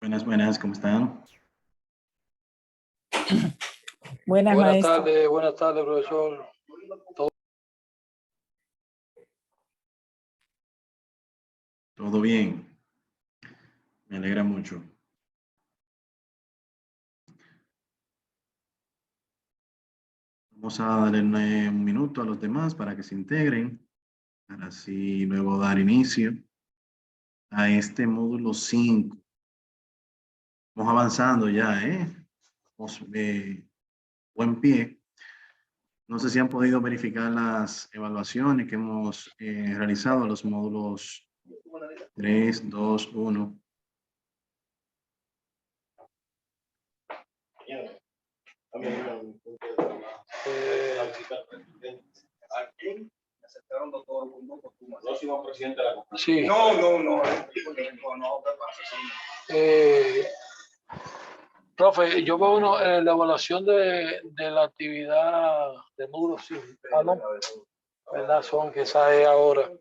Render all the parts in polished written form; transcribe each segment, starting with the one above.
Buenas, buenas, ¿cómo están? Buenas, maestro. Buenas tardes, profesor. ¿Todo bien? Me alegra mucho. Vamos a darle un minuto a los demás para que se integren, para así luego dar inicio a este módulo 5. Vamos avanzando ya, ¿eh? Vamos, buen pie. No sé si han podido verificar las evaluaciones que hemos realizado, los módulos 3, 2, 1. Sí. Profe, yo veo la evaluación de la actividad de módulo 5. ¿No? ¿Verdad? Son que sale ahora.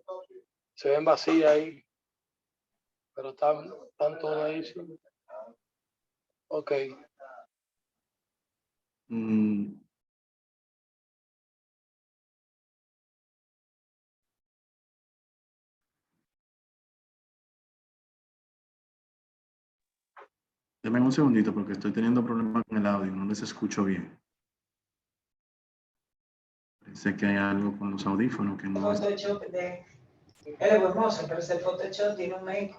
Se ven vacías ahí. Pero están todas ahí. Sí. Ok. Denme un segundito porque estoy teniendo problemas con el audio, no les escucho bien. Parece que hay algo con los audífonos que no... Photoshop de... Él es hermoso, pero ese Photoshop tiene un make.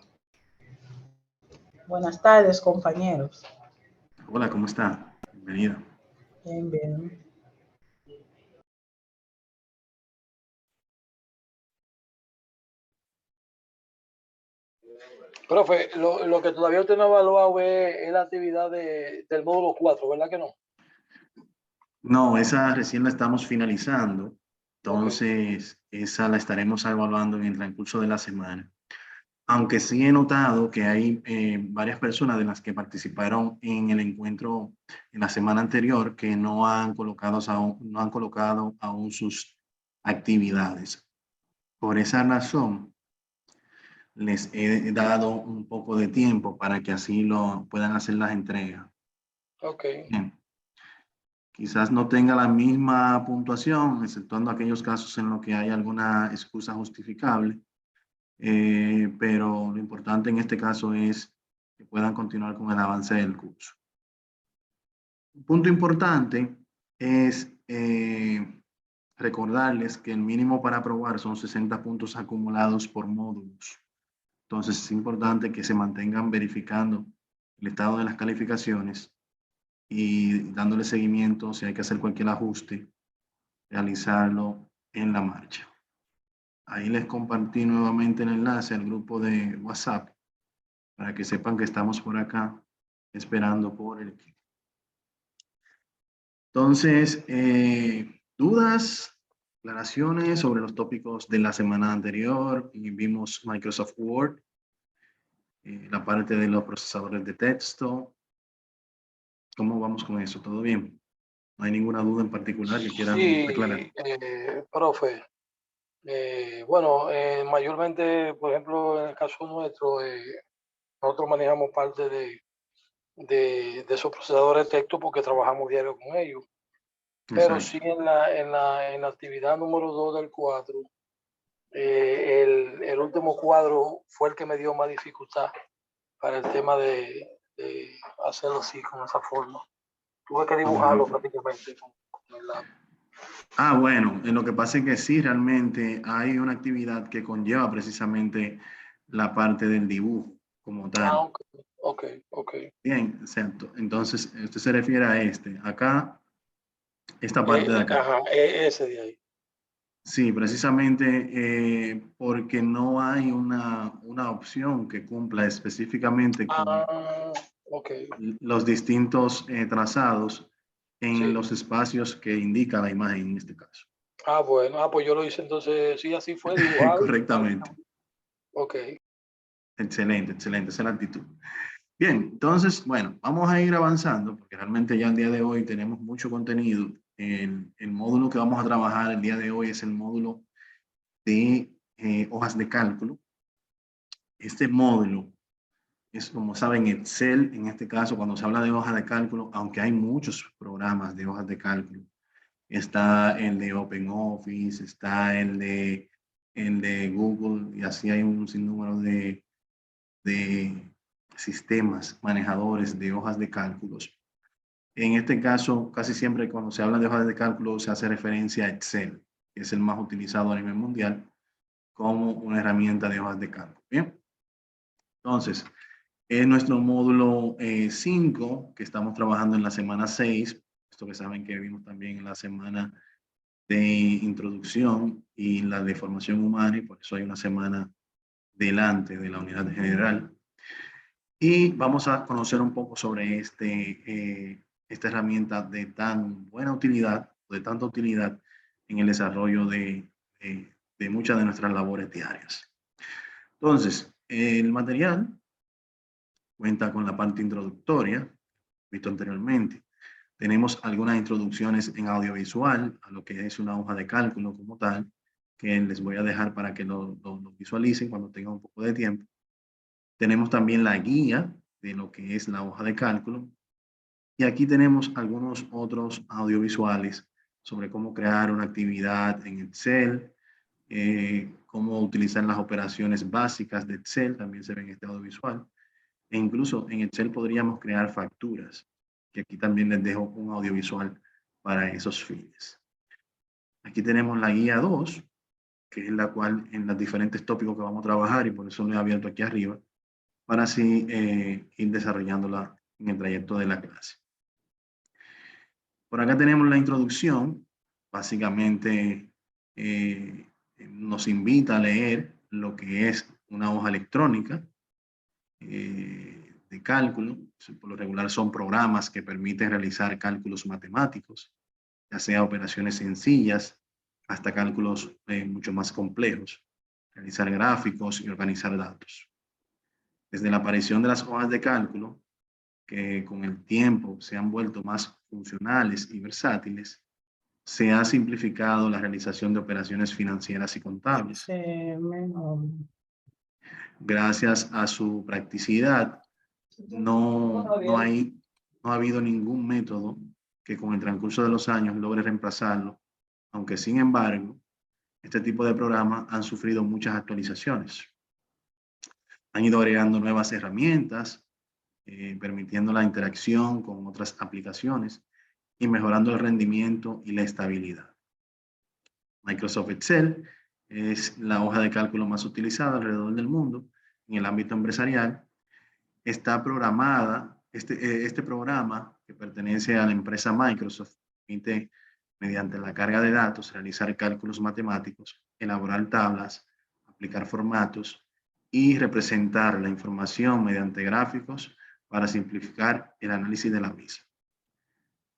Buenas tardes, compañeros. Hola, ¿cómo está? Bienvenida. Bien, bien. Profe, lo que todavía usted no ha evaluado es la actividad del módulo 4, ¿verdad que no? No, esa recién la estamos finalizando. Entonces, esa la estaremos evaluando en el transcurso de la semana. Aunque sí he notado que hay varias personas de las que participaron en el encuentro en la semana anterior que no han colocado aún sus actividades. Por esa razón, les he dado un poco de tiempo para que así lo puedan hacer las entregas. Ok. Bien. Quizás no tenga la misma puntuación, exceptuando aquellos casos en los que hay alguna excusa justificable, pero lo importante en este caso es que puedan continuar con el avance del curso. Un punto importante es recordarles que el mínimo para aprobar son 60 puntos acumulados por módulos. Entonces es importante que se mantengan verificando el estado de las calificaciones y dándole seguimiento si hay que hacer cualquier ajuste, realizarlo en la marcha. Ahí les compartí nuevamente el enlace al grupo de WhatsApp para que sepan que estamos por acá esperando por el equipo. Entonces, dudas, aclaraciones sobre los tópicos de la semana anterior. Y vimos Microsoft Word, la parte de los procesadores de texto. ¿Cómo vamos con eso? ¿Todo bien? ¿No hay ninguna duda en particular que quieran aclarar? Sí, profe. Bueno, mayormente, por ejemplo, en el caso nuestro, nosotros manejamos parte de esos procesadores de texto porque trabajamos diario con ellos. Pero Exacto. sí en la actividad número 2 del 4, el último cuadro fue el que me dio más dificultad para el tema de hacerlo así, con esa forma. Tuve que dibujarlo prácticamente con el lápiz. Bueno, en lo que pasa es que sí, realmente hay una actividad que conlleva precisamente la parte del dibujo como tal. Ok. Bien, exacto. Entonces, usted se refiere a acá, esta parte de acá. Ajá, ese de ahí. Sí, precisamente porque no hay una opción que cumpla específicamente con Ok. los distintos trazados en Sí. los espacios que indica la imagen en este caso. Bueno, pues yo lo hice entonces, sí, así fue dibujado. Correctamente. Ok. Excelente, excelente, esa es la actitud. Bien, entonces, bueno, vamos a ir avanzando porque realmente ya el día de hoy tenemos mucho contenido. El módulo que vamos a trabajar el día de hoy es el módulo de hojas de cálculo. Este módulo es, como saben, Excel. En este caso, cuando se habla de hojas de cálculo, aunque hay muchos programas de hojas de cálculo, está el de OpenOffice, está el de Google, y así hay un sinnúmero de sistemas manejadores de hojas de cálculos. En este caso, casi siempre cuando se habla de hojas de cálculo se hace referencia a Excel, que es el más utilizado a nivel mundial como una herramienta de hojas de cálculo. Bien, entonces, es nuestro módulo 5, que estamos trabajando en la semana 6, esto que saben que vimos también en la semana de introducción y la de formación humana, y por eso hay una semana delante de la unidad general. Y vamos a conocer un poco sobre esta herramienta de tan buena utilidad, de tanta utilidad en el desarrollo de muchas de nuestras labores diarias. Entonces, el material cuenta con la parte introductoria, visto anteriormente. Tenemos algunas introducciones en audiovisual a lo que es una hoja de cálculo como tal, que les voy a dejar para que lo visualicen cuando tengan un poco de tiempo. Tenemos también la guía de lo que es la hoja de cálculo. Y aquí tenemos algunos otros audiovisuales sobre cómo crear una actividad en Excel, cómo utilizar las operaciones básicas de Excel, también se ve en este audiovisual. E incluso en Excel podríamos crear facturas, que aquí también les dejo un audiovisual para esos fines. Aquí tenemos la guía 2, que es la cual en los diferentes tópicos que vamos a trabajar, y por eso lo he abierto aquí arriba, para así ir desarrollándola en el trayecto de la clase. Por acá tenemos la introducción. Básicamente nos invita a leer lo que es una hoja electrónica de cálculo. Por lo regular son programas que permiten realizar cálculos matemáticos, ya sea operaciones sencillas hasta cálculos mucho más complejos, realizar gráficos y organizar datos. Desde la aparición de las hojas de cálculo, que con el tiempo se han vuelto más funcionales y versátiles, se ha simplificado la realización de operaciones financieras y contables. Gracias a su practicidad, no ha habido ningún método que con el transcurso de los años logre reemplazarlo, aunque sin embargo, este tipo de programas han sufrido muchas actualizaciones. Han ido agregando nuevas herramientas, permitiendo la interacción con otras aplicaciones y mejorando el rendimiento y la estabilidad. Microsoft Excel es la hoja de cálculo más utilizada alrededor del mundo en el ámbito empresarial. Está programada, este programa que pertenece a la empresa Microsoft, permite mediante la carga de datos realizar cálculos matemáticos, elaborar tablas, aplicar formatos y representar la información mediante gráficos para simplificar el análisis de la misma.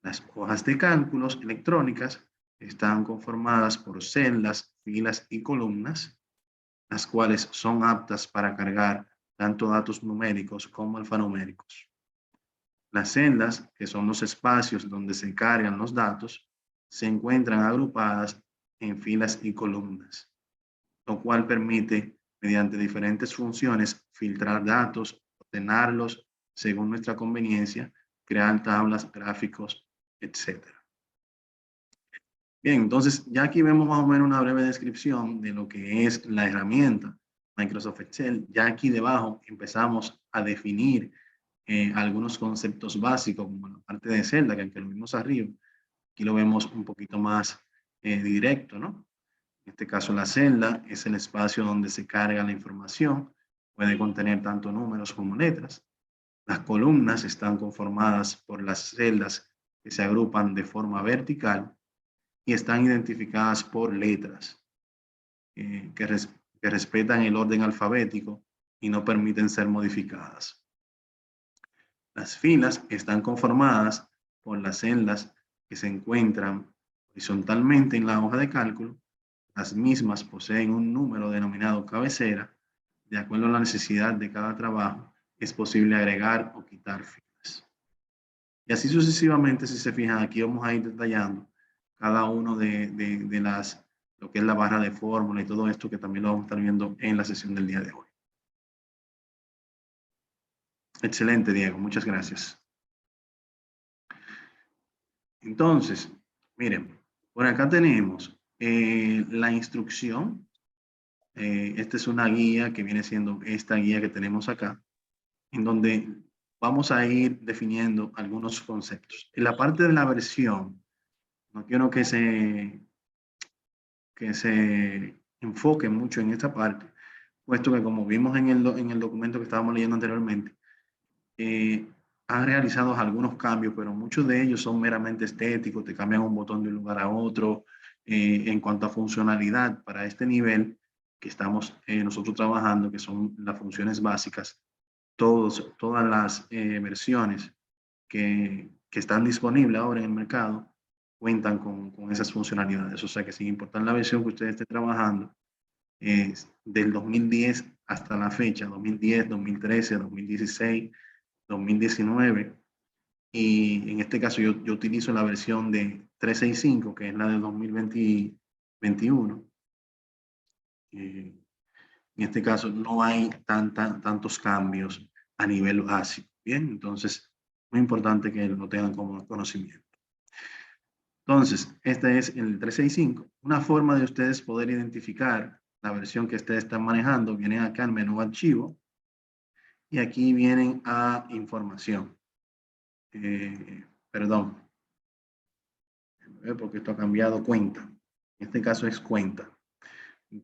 Las hojas de cálculos electrónicas están conformadas por celdas, filas y columnas, las cuales son aptas para cargar tanto datos numéricos como alfanuméricos. Las celdas, que son los espacios donde se cargan los datos, se encuentran agrupadas en filas y columnas, lo cual permite, mediante diferentes funciones, filtrar datos, ordenarlos según nuestra conveniencia, crear tablas, gráficos, etc. Bien, entonces ya aquí vemos más o menos una breve descripción de lo que es la herramienta Microsoft Excel. Ya aquí debajo empezamos a definir algunos conceptos básicos, como la parte de celda, que aunque lo vimos arriba, aquí lo vemos un poquito más directo, ¿no? En este caso, la celda es el espacio donde se carga la información, puede contener tanto números como letras. Las columnas están conformadas por las celdas que se agrupan de forma vertical y están identificadas por letras que respetan el orden alfabético y no permiten ser modificadas. Las filas están conformadas por las celdas que se encuentran horizontalmente en la hoja de cálculo. Las mismas poseen un número denominado cabecera. De acuerdo a la necesidad de cada trabajo, es posible agregar o quitar filas. Y así sucesivamente, si se fijan, aquí vamos a ir detallando cada uno de lo que es la barra de fórmula y todo esto, que también lo vamos a estar viendo en la sesión del día de hoy. Excelente, Diego. Muchas gracias. Entonces, miren, por acá tenemos la instrucción. Esta es una guía que viene siendo esta guía que tenemos acá, en donde vamos a ir definiendo algunos conceptos. En la parte de la versión, no quiero que se enfoque mucho en esta parte, puesto que como vimos en el documento que estábamos leyendo anteriormente, han realizado algunos cambios, pero muchos de ellos son meramente estéticos, te cambian un botón de un lugar a otro. En cuanto a funcionalidad para este nivel que estamos nosotros trabajando, que son las funciones básicas, todas las versiones que están disponibles ahora en el mercado cuentan con esas funcionalidades. O sea que sin importar la versión que usted esté trabajando, del 2010 hasta la fecha, 2010, 2013, 2016, 2019, y en este caso yo utilizo la versión de 365, que es la de 2021. En este caso no hay tantos cambios a nivel básico. Bien, entonces muy importante que lo tengan como conocimiento. Entonces, este es el 365. Una forma de ustedes poder identificar la versión que ustedes están manejando, vienen acá al menú archivo y aquí vienen a información. Perdón, porque esto ha cambiado cuenta. En este caso es cuenta.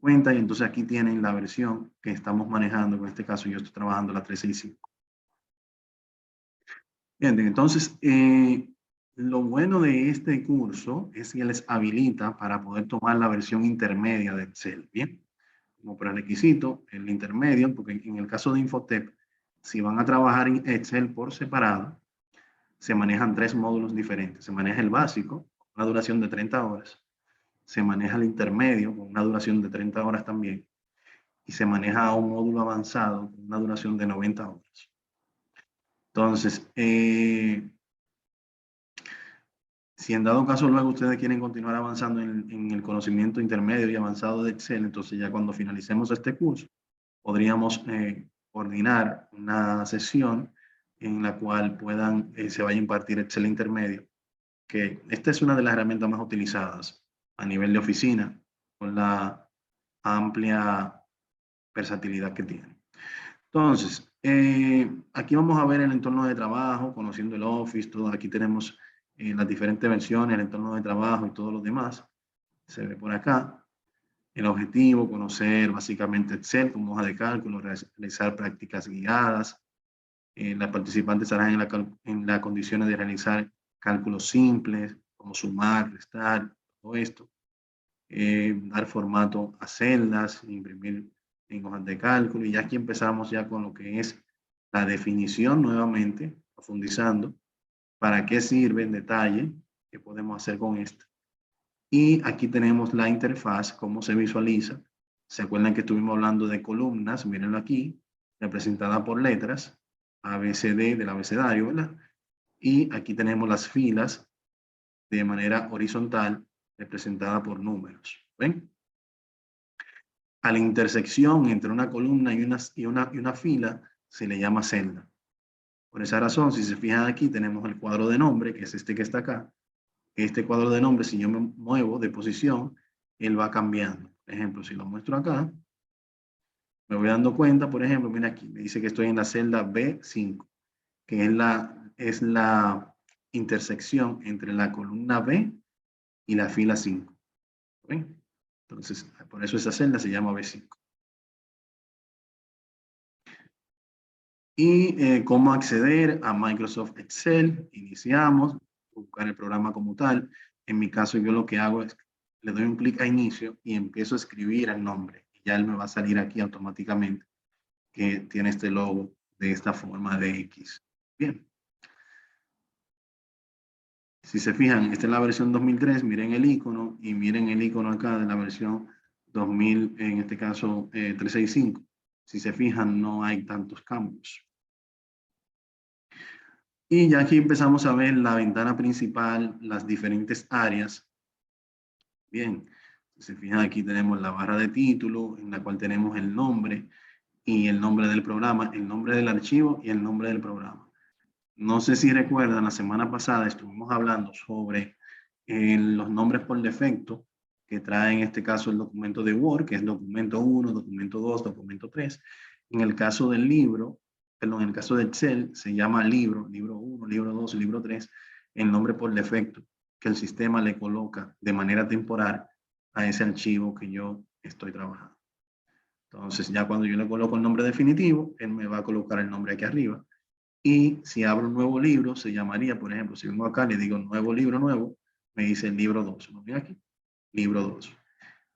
Cuenta, y entonces aquí tienen la versión que estamos manejando. En este caso yo estoy trabajando la 365. Bien, entonces lo bueno de este curso es que les habilita para poder tomar la versión intermedia de Excel. Bien, como prerequisito, el intermedio, porque en el caso de Infotep, si van a trabajar en Excel por separado, se manejan 3 módulos diferentes. Se maneja el básico, una duración de 30 horas. Se maneja el intermedio, con una duración de 30 horas también. Y se maneja un módulo avanzado, con una duración de 90 horas. Entonces, si en dado caso luego ustedes quieren continuar avanzando en el conocimiento intermedio y avanzado de Excel, entonces ya cuando finalicemos este curso, podríamos coordinar una sesión en la cual se vaya a impartir Excel intermedio, que esta es una de las herramientas más utilizadas a nivel de oficina, con la amplia versatilidad que tiene. Entonces, aquí vamos a ver el entorno de trabajo, conociendo el Office, todo. Aquí tenemos las diferentes versiones, el entorno de trabajo y todo lo demás. Se ve por acá. El objetivo, conocer básicamente Excel como hoja de cálculo, realizar prácticas guiadas. Las participantes estarán en las condiciones de realizar cálculos simples, como sumar, restar, todo esto. Dar formato a celdas, imprimir en hojas de cálculo, y ya aquí empezamos ya con lo que es la definición nuevamente, profundizando, para qué sirve en detalle, qué podemos hacer con esto. Y aquí tenemos la interfaz, cómo se visualiza. ¿Se acuerdan que estuvimos hablando de columnas? Mírenlo aquí, representada por letras, ABCD del abecedario, ¿verdad? Y aquí tenemos las filas de manera horizontal, representada por números. ¿Ven? A la intersección entre una columna y una fila se le llama celda. Por esa razón, si se fijan aquí, tenemos el cuadro de nombre, que es este que está acá. Este cuadro de nombre, si yo me muevo de posición, él va cambiando. Por ejemplo, si lo muestro acá, me voy dando cuenta, por ejemplo, mira aquí, me dice que estoy en la celda B5, que es la intersección entre la columna B y la fila 5. ¿Ven? Entonces, por eso esa celda se llama B5. Y cómo acceder a Microsoft Excel. Iniciamos, buscar el programa como tal. En mi caso, yo lo que hago es, le doy un clic a inicio y empiezo a escribir el nombre. Y ya él me va a salir aquí automáticamente que tiene este logo de esta forma de X. Bien. Si se fijan, esta es la versión 2003, miren el icono y miren el icono acá de la versión 2000, en este caso 365. Si se fijan, no hay tantos cambios. Y ya aquí empezamos a ver la ventana principal, las diferentes áreas. Bien, si se fijan aquí tenemos la barra de título, en la cual tenemos el nombre y el nombre del programa, el nombre del archivo y el nombre del programa. No sé si recuerdan, la semana pasada estuvimos hablando sobre los nombres por defecto que trae en este caso el documento de Word, que es documento 1, documento 2, documento 3. En el caso del libro, perdón, en el caso de Excel, se llama libro, libro 1, libro 2, libro 3, el nombre por defecto que el sistema le coloca de manera temporal a ese archivo que yo estoy trabajando. Entonces, ya cuando yo le coloco el nombre definitivo, él me va a colocar el nombre aquí arriba. Y si abro un nuevo libro, se llamaría, por ejemplo, si vengo acá y le digo nuevo libro nuevo, me dice el libro 2. ¿Lo ven aquí? Libro 2.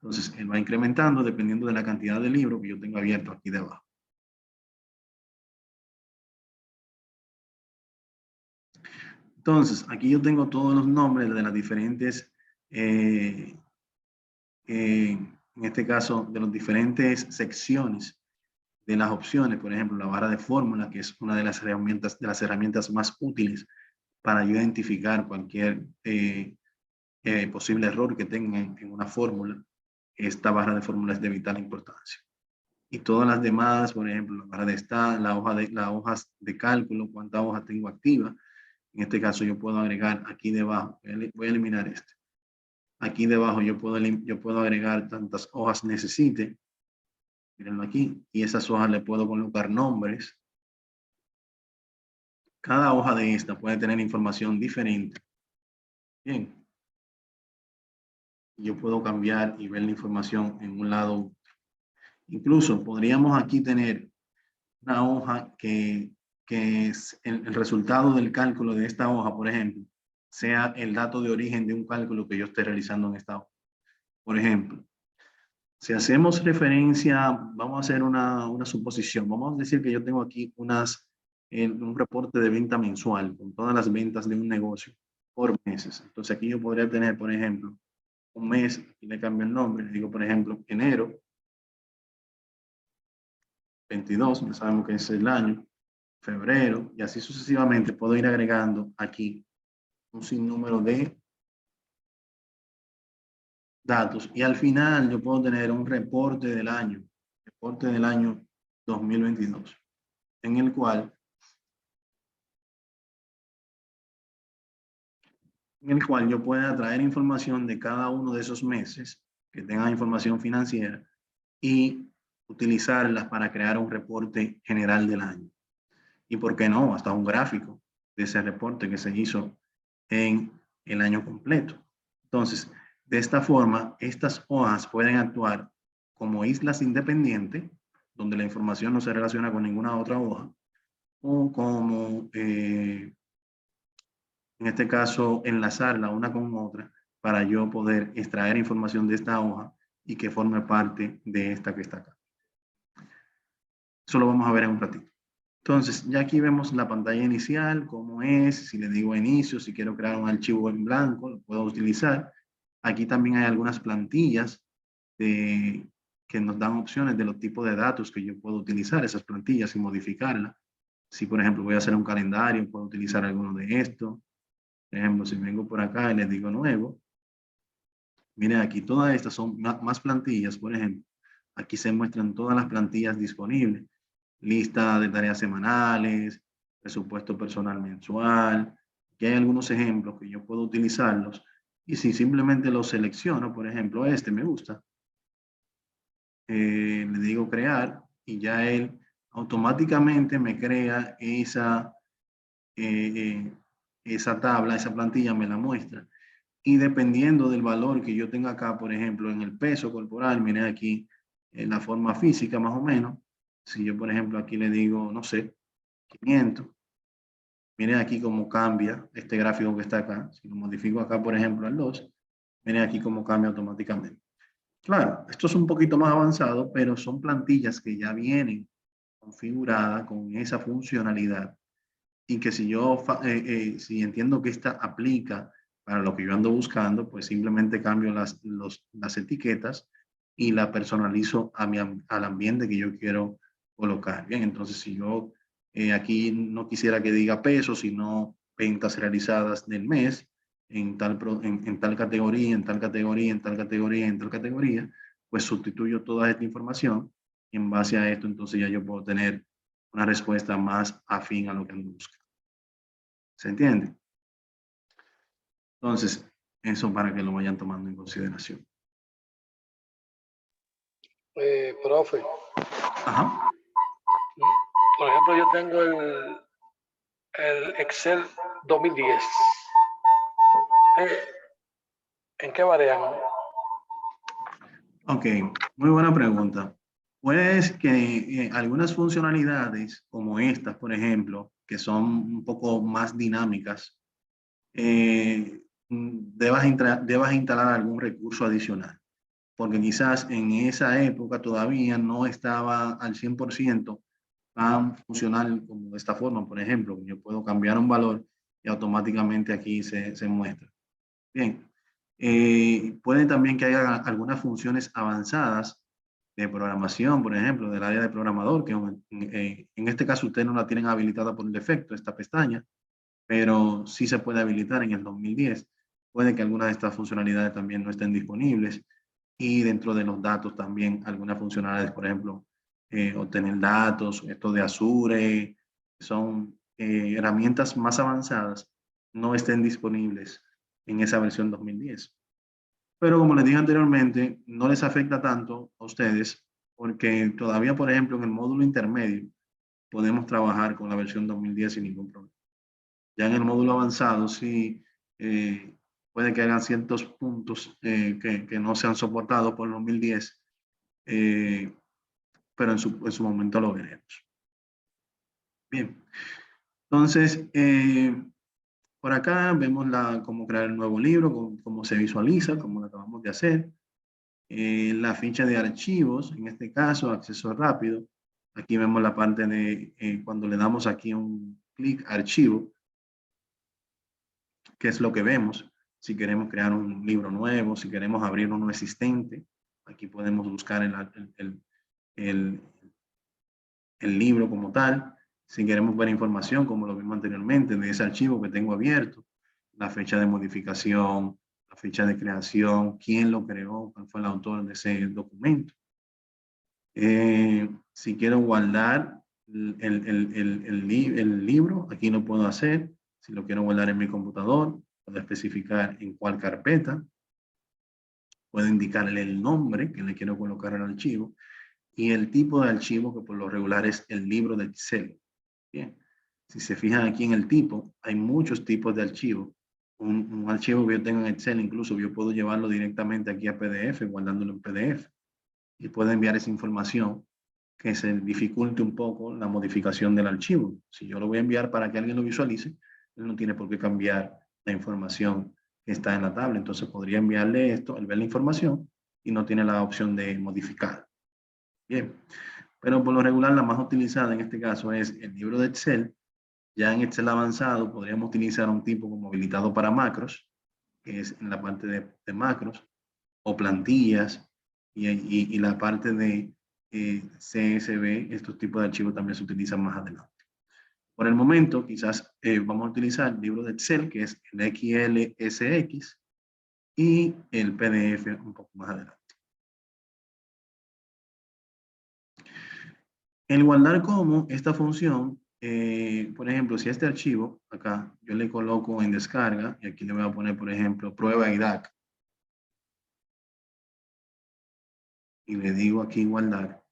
Entonces, él va incrementando dependiendo de la cantidad de libros que yo tengo abierto aquí debajo. Entonces, aquí yo tengo todos los nombres de las diferentes, en este caso, de las diferentes secciones de las opciones. Por ejemplo, la barra de fórmula, que es una de las herramientas más útiles para yo identificar cualquier posible error que tenga en una fórmula. Esta barra de fórmula es de vital importancia. Y todas las demás, por ejemplo, la barra de estar, las hojas de cálculo, cuántas hojas tengo activas. En este caso yo puedo agregar aquí debajo, voy a eliminar este. Aquí debajo yo puedo agregar tantas hojas necesite. Mírenlo aquí. Y esas hojas le puedo colocar nombres. Cada hoja de esta puede tener información diferente. Bien. Yo puedo cambiar y ver la información en un lado. Incluso podríamos aquí tener una hoja que es el resultado del cálculo de esta hoja, por ejemplo, sea el dato de origen de un cálculo que yo esté realizando en esta hoja. Por ejemplo, si hacemos referencia, vamos a hacer una suposición. Vamos a decir que yo tengo aquí un reporte de venta mensual con todas las ventas de un negocio por meses. Entonces aquí yo podría tener, por ejemplo, un mes, aquí le cambio el nombre, le digo, por ejemplo, enero 22, ya sabemos que es el año, febrero, y así sucesivamente puedo ir agregando aquí un sinnúmero de datos. Y al final yo puedo tener un reporte del año 2022, en el cual yo pueda traer información de cada uno de esos meses, que tenga información financiera, y utilizarla para crear un reporte general del año. Y por qué no, hasta un gráfico de ese reporte que se hizo en el año completo. Entonces, de esta forma, estas hojas pueden actuar como islas independientes, donde la información no se relaciona con ninguna otra hoja, o como, en este caso, enlazarla una con otra para yo poder extraer información de esta hoja y que forme parte de esta que está acá. Eso lo vamos a ver en un ratito. Entonces, ya aquí vemos la pantalla inicial, cómo es, si le digo inicio, si quiero crear un archivo en blanco, lo puedo utilizar. Aquí también hay algunas plantillas que nos dan opciones de los tipos de datos que yo puedo utilizar, esas plantillas y modificarlas. Si, por ejemplo, voy a hacer un calendario, puedo utilizar alguno de estos. Por ejemplo, si vengo por acá y les digo nuevo, miren aquí, todas estas son más plantillas, por ejemplo. Aquí se muestran todas las plantillas disponibles. Lista de tareas semanales, presupuesto personal mensual. Aquí hay algunos ejemplos que yo puedo utilizarlos. Y si simplemente los selecciono, por ejemplo, este me gusta, le digo crear y ya él automáticamente me crea esa tabla, esa plantilla me la muestra. Y dependiendo del valor que yo tenga acá, por ejemplo, en el peso corporal, miren aquí en la forma física más o menos. Si yo, por ejemplo, aquí le digo, no sé, 500. Miren aquí cómo cambia este gráfico que está acá. Si lo modifico acá, por ejemplo, al 2, miren aquí cómo cambia automáticamente. Claro, esto es un poquito más avanzado, pero son plantillas que ya vienen configuradas con esa funcionalidad. Y que si entiendo que esta aplica para lo que yo ando buscando, pues simplemente cambio las etiquetas y la personalizo al ambiente que yo quiero colocar. Bien, entonces si yo aquí no quisiera que diga peso, sino ventas realizadas del mes en tal categoría, en tal categoría, en tal categoría, en tal categoría, pues sustituyo toda esta información y en base a esto, entonces ya yo puedo tener una respuesta más afín a lo que ando buscando. ¿Se entiende? Entonces, eso para que lo vayan tomando en consideración. Profe, Ajá. por ejemplo, yo tengo el Excel 2010. ¿En qué varían? Ok, muy buena pregunta. Pues que algunas funcionalidades como estas, por ejemplo, que son un poco más dinámicas, debas instalar algún recurso adicional, porque quizás en esa época todavía no estaba al 100% tan funcional como de esta forma. Por ejemplo, yo puedo cambiar un valor y automáticamente aquí se muestra. Bien, puede también que haya algunas funciones avanzadas de programación, por ejemplo, del área de programador, que en este caso ustedes no la tienen habilitada por defecto, esta pestaña, pero sí se puede habilitar en el 2010. Puede que algunas de estas funcionalidades también no estén disponibles y dentro de los datos también algunas funcionalidades, por ejemplo, obtener datos, esto de Azure, son herramientas más avanzadas, no estén disponibles en esa versión 2010. Pero como les dije anteriormente, no les afecta tanto a ustedes porque todavía, por ejemplo, en el módulo intermedio podemos trabajar con la versión 2010 sin ningún problema. Ya en el módulo avanzado sí puede que hagan ciertos puntos que no sean soportados por el 2010, pero en su momento lo veremos. Bien, entonces por acá vemos cómo crear el nuevo libro, cómo se visualiza, como lo acabamos de hacer. La ficha de archivos, en este caso, acceso rápido. Aquí vemos la parte de cuando le damos aquí un clic archivo, qué es lo que vemos. Si queremos crear un libro nuevo, si queremos abrir uno existente, aquí podemos buscar el, el libro como tal. Si queremos ver información, como lo vimos anteriormente, de ese archivo que tengo abierto, la fecha de modificación, la fecha de creación, quién lo creó, cuál fue el autor de ese documento. Si quiero guardar el libro, aquí lo puedo hacer. Si lo quiero guardar en mi computador, puedo especificar en cuál carpeta. Puedo indicarle el nombre que le quiero colocar al archivo y el tipo de archivo que por lo regular es el libro de Excel. Bien, si se fijan aquí en el tipo, hay muchos tipos de archivos. Un archivo que yo tengo en Excel, incluso yo puedo llevarlo directamente aquí a PDF, guardándolo en PDF. Y puedo enviar esa información que se dificulte un poco la modificación del archivo. Si yo lo voy a enviar para que alguien lo visualice, él no tiene por qué cambiar la información que está en la tabla. Entonces podría enviarle esto, él ve la información y no tiene la opción de modificar. Bien, pero por lo regular la más utilizada en este caso es el libro de Excel. Ya en Excel avanzado podríamos utilizar un tipo como habilitado para macros, que es en la parte de macros, o plantillas, y la parte de CSV, estos tipos de archivos también se utilizan más adelante. Por el momento, quizás vamos a utilizar el libro de Excel, que es el XLSX, y el PDF un poco más adelante. El guardar como esta función, por ejemplo, si este archivo, acá, yo le coloco en descarga, y aquí le voy a poner, por ejemplo, prueba IDAC, y le digo aquí guardar.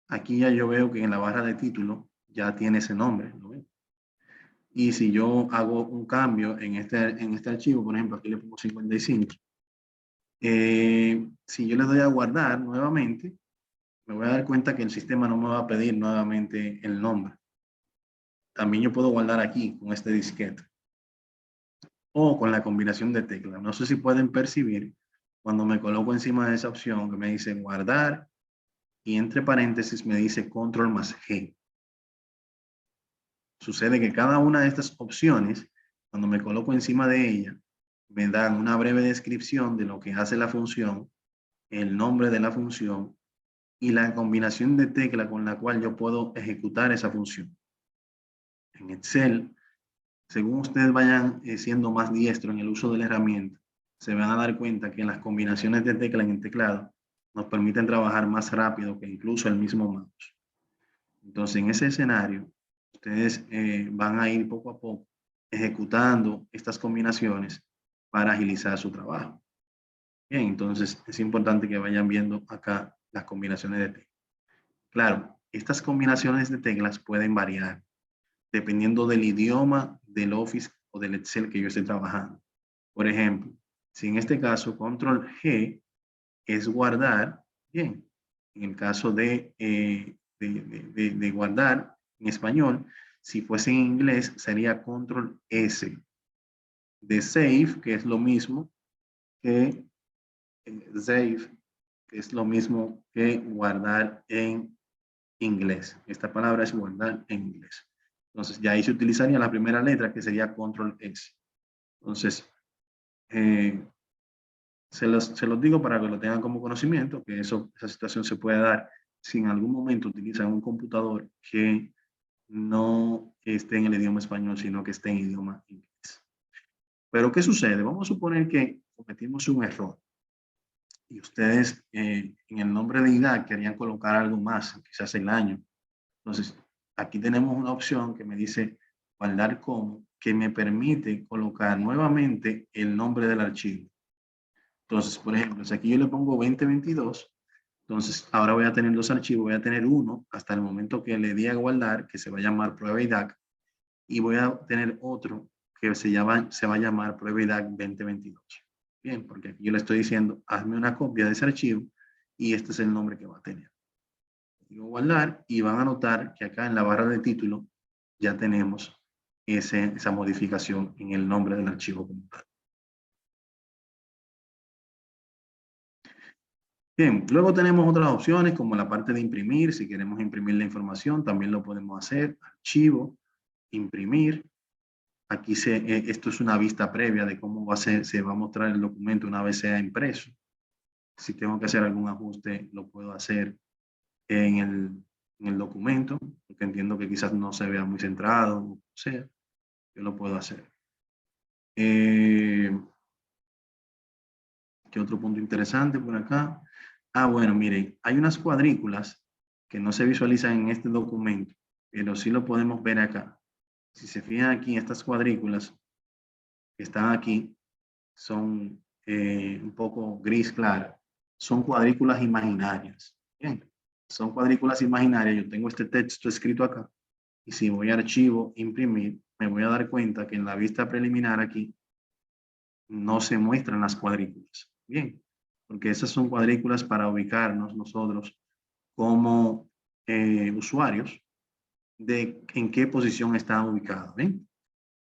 Aquí ya yo veo que en la barra de título ya tiene ese nombre, ¿no ven? Y si yo hago un cambio en este archivo, por ejemplo, aquí le pongo 55, si yo le doy a guardar nuevamente, me voy a dar cuenta que el sistema no me va a pedir nuevamente el nombre. También yo puedo guardar aquí con este disquete o con la combinación de teclas. No sé si pueden percibir cuando me coloco encima de esa opción que me dice guardar y entre paréntesis me dice control más G. Sucede que cada una de estas opciones, cuando me coloco encima de ella, me dan una breve descripción de lo que hace la función, el nombre de la función y la combinación de tecla con la cual yo puedo ejecutar esa función. En Excel, según ustedes vayan siendo más diestros en el uso de la herramienta, se van a dar cuenta que las combinaciones de tecla en el teclado nos permiten trabajar más rápido que incluso el mismo mouse. Entonces, en ese escenario, ustedes van a ir poco a poco ejecutando estas combinaciones para agilizar su trabajo. Bien, entonces es importante que vayan viendo acá las combinaciones de teclas. Claro, estas combinaciones de teclas pueden variar dependiendo del idioma del Office o del Excel que yo esté trabajando. Por ejemplo, si en este caso Control G es guardar, bien, en el caso de guardar en español, si fuese en inglés sería Control S. De Save, que es lo mismo que Save, que es lo mismo que guardar en inglés. Esta palabra es guardar en inglés. Entonces, ya ahí se utilizaría la primera letra, que sería Control S. Entonces, se los digo para que lo tengan como conocimiento, que esa situación se puede dar si en algún momento utilizan un computador que no esté en el idioma español, sino que esté en idioma inglés. Pero, ¿qué sucede? Vamos a suponer que cometimos un error y ustedes en el nombre de IDAC querían colocar algo más, quizás el año. Entonces, aquí tenemos una opción que me dice guardar como, que me permite colocar nuevamente el nombre del archivo. Entonces, por ejemplo, si aquí yo le pongo 2022, entonces ahora voy a tener dos archivos, voy a tener uno hasta el momento que le di a guardar, que se va a llamar prueba IDAC, y voy a tener otro que se va a llamar prueba IDAC 2022. Bien, porque aquí yo le estoy diciendo, hazme una copia de ese archivo y este es el nombre que va a tener. Digo guardar y van a notar que acá en la barra de título ya tenemos esa modificación en el nombre del archivo como tal. Bien, luego tenemos otras opciones como la parte de imprimir. Si queremos imprimir la información, también lo podemos hacer. Archivo, imprimir. Aquí esto es una vista previa de cómo se va a mostrar el documento una vez sea impreso. Si tengo que hacer algún ajuste, lo puedo hacer en el documento, porque entiendo que quizás no se vea muy centrado, o sea, yo lo puedo hacer. ¿Qué otro punto interesante por acá? Ah, bueno, miren, hay unas cuadrículas que no se visualizan en este documento, pero sí lo podemos ver acá. Si se fijan aquí, estas cuadrículas que están aquí son un poco gris clara. Son cuadrículas imaginarias. Bien, son cuadrículas imaginarias. Yo tengo este texto escrito acá. Y si voy a archivo, imprimir, me voy a dar cuenta que en la vista preliminar aquí no se muestran las cuadrículas. Bien, porque esas son cuadrículas para ubicarnos nosotros como usuarios de en qué posición están ubicados. ¿Bien?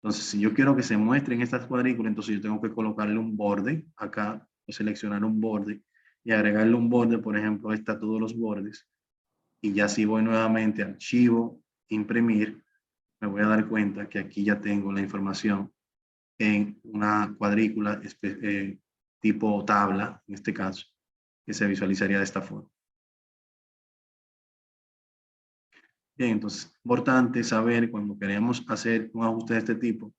Entonces, si yo quiero que se muestren estas cuadrículas, entonces yo tengo que colocarle un borde acá, o seleccionar un borde y agregarle un borde, por ejemplo, está todos los bordes. Y ya si voy nuevamente a archivo, imprimir, me voy a dar cuenta que aquí ya tengo la información en una cuadrícula tipo tabla, en este caso, que se visualizaría de esta forma. Bien, entonces, importante saber cuando queremos hacer un ajuste de este tipo,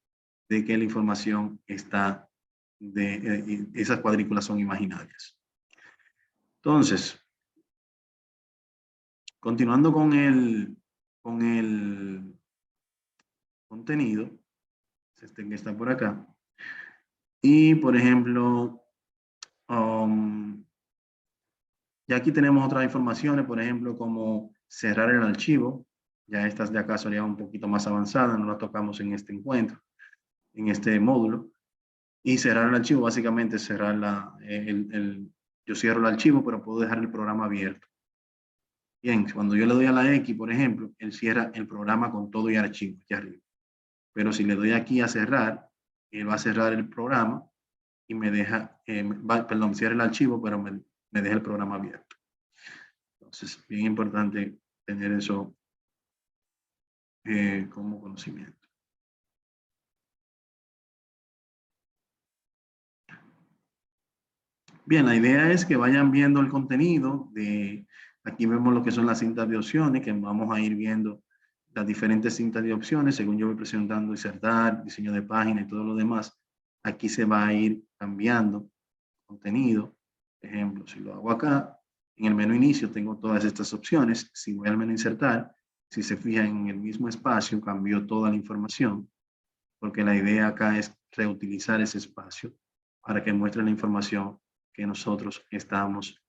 de que la información está, esas cuadrículas son imaginarias. Entonces, continuando con el contenido, este que está por acá, y por ejemplo, ya aquí tenemos otras informaciones, por ejemplo, como cerrar el archivo. Ya estas de acá serían un poquito más avanzadas, no las tocamos en este encuentro, en este módulo. Y cerrar el archivo, básicamente cerrar yo cierro el archivo, pero puedo dejar el programa abierto. Bien, cuando yo le doy a la X, por ejemplo, él cierra el programa con todo y archivo aquí arriba. Pero si le doy aquí a cerrar, él va a cerrar el programa y me deja, perdón, cierra el archivo, pero me deja el programa abierto. Entonces, bien importante tener eso como conocimiento. Bien, la idea es que vayan viendo el contenido. Aquí vemos lo que son las cintas de opciones, que vamos a ir viendo las diferentes cintas de opciones, según yo voy presentando insertar, diseño de página y todo lo demás. Aquí se va a ir cambiando contenido. Por ejemplo, si lo hago acá, En el menú inicio tengo todas estas opciones. Si voy al menú insertar, si se fijan en el mismo espacio, cambió toda la información, porque la idea acá es reutilizar ese espacio para que muestre la información que nosotros estamos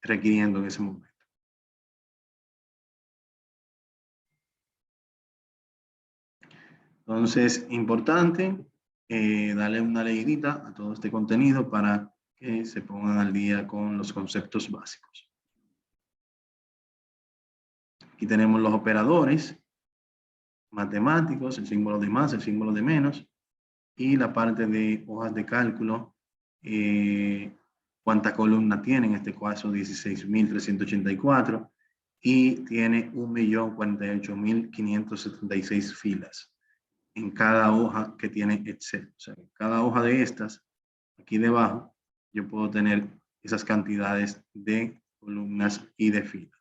requiriendo en ese momento. Entonces, importante darle una leidita a todo este contenido para que se pongan al día con los conceptos básicos. Aquí tenemos los operadores matemáticos, el símbolo de más, el símbolo de menos, y la parte de hojas de cálculo, cuánta columna tiene, en este caso 16.384, y tiene 1.048.576 filas en cada hoja que tiene Excel. O sea, en cada hoja de estas, aquí debajo, yo puedo tener esas cantidades de columnas y de filas.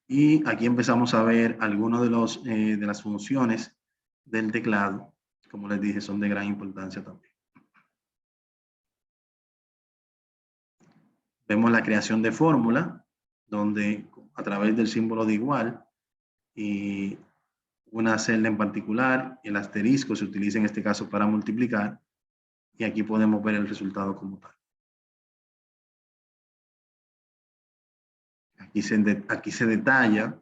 Y aquí empezamos a ver algunos de las funciones del teclado. Como les dije, son de gran importancia también. Vemos la creación de fórmula, donde a través del símbolo de igual y una celda en particular, el asterisco se utiliza en este caso para multiplicar, y aquí podemos ver el resultado como tal. Aquí se detalla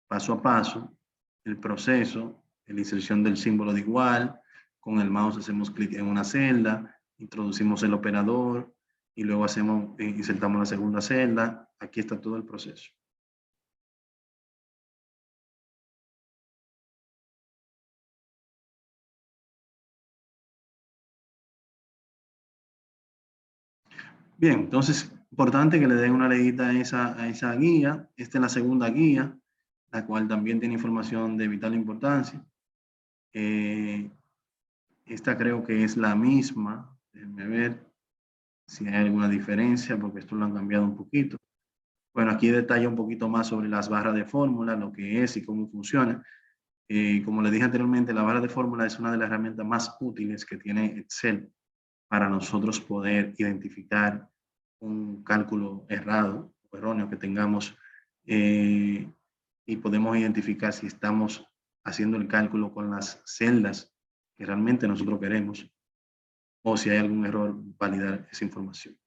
paso a paso el proceso de la inserción del símbolo de igual. Con el mouse hacemos clic en una celda, introducimos el operador y luego insertamos la segunda celda. Aquí está todo el proceso. Bien, entonces, importante que le den una leidita a esa guía. Esta es la segunda guía, la cual también tiene información de vital importancia. Esta creo que es la misma. Déjenme ver si hay alguna diferencia, porque esto lo han cambiado un poquito. Bueno, aquí detalla un poquito más sobre las barras de fórmula, lo que es y cómo funciona. Como les dije anteriormente, la barra de fórmula es una de las herramientas más útiles que tiene Excel para nosotros poder identificar un cálculo errado o erróneo que tengamos, y podemos identificar si estamos haciendo el cálculo con las celdas que realmente nosotros queremos, o si hay algún error, validar esa información.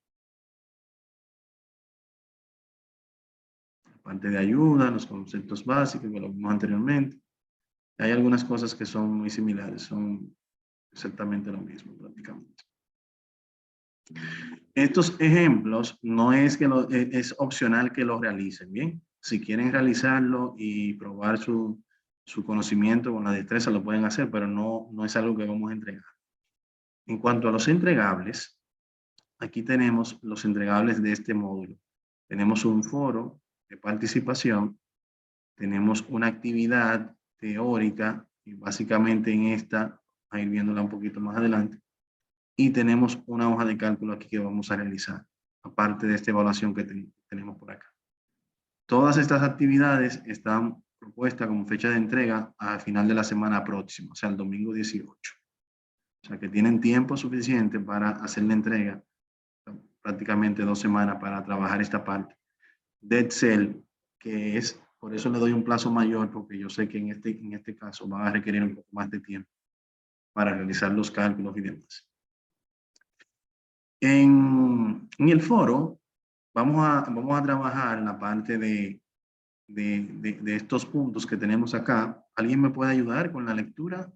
Parte de ayuda, los conceptos básicos que lo vimos anteriormente. Hay algunas cosas que son muy similares, son exactamente lo mismo prácticamente. Estos ejemplos no es que es opcional que los realicen, ¿bien? Si quieren realizarlo y probar su conocimiento con la destreza, lo pueden hacer, pero no es algo que vamos a entregar. En cuanto a los entregables, aquí tenemos los entregables de este módulo. Tenemos un foro de participación, tenemos una actividad teórica, y básicamente en esta, a ir viéndola un poquito más adelante, y tenemos una hoja de cálculo aquí que vamos a realizar, aparte de esta evaluación que tenemos por acá. Todas estas actividades están propuestas como fecha de entrega a final de la semana próxima, o sea, el domingo 18. O sea, que tienen tiempo suficiente para hacer la entrega, prácticamente 2 semanas para trabajar esta parte de Excel, que es, por eso le doy un plazo mayor, porque yo sé que en este caso va a requerir un poco más de tiempo para realizar los cálculos y demás. En el foro vamos a trabajar en la parte de estos puntos que tenemos acá. ¿Alguien me puede ayudar con la lectura?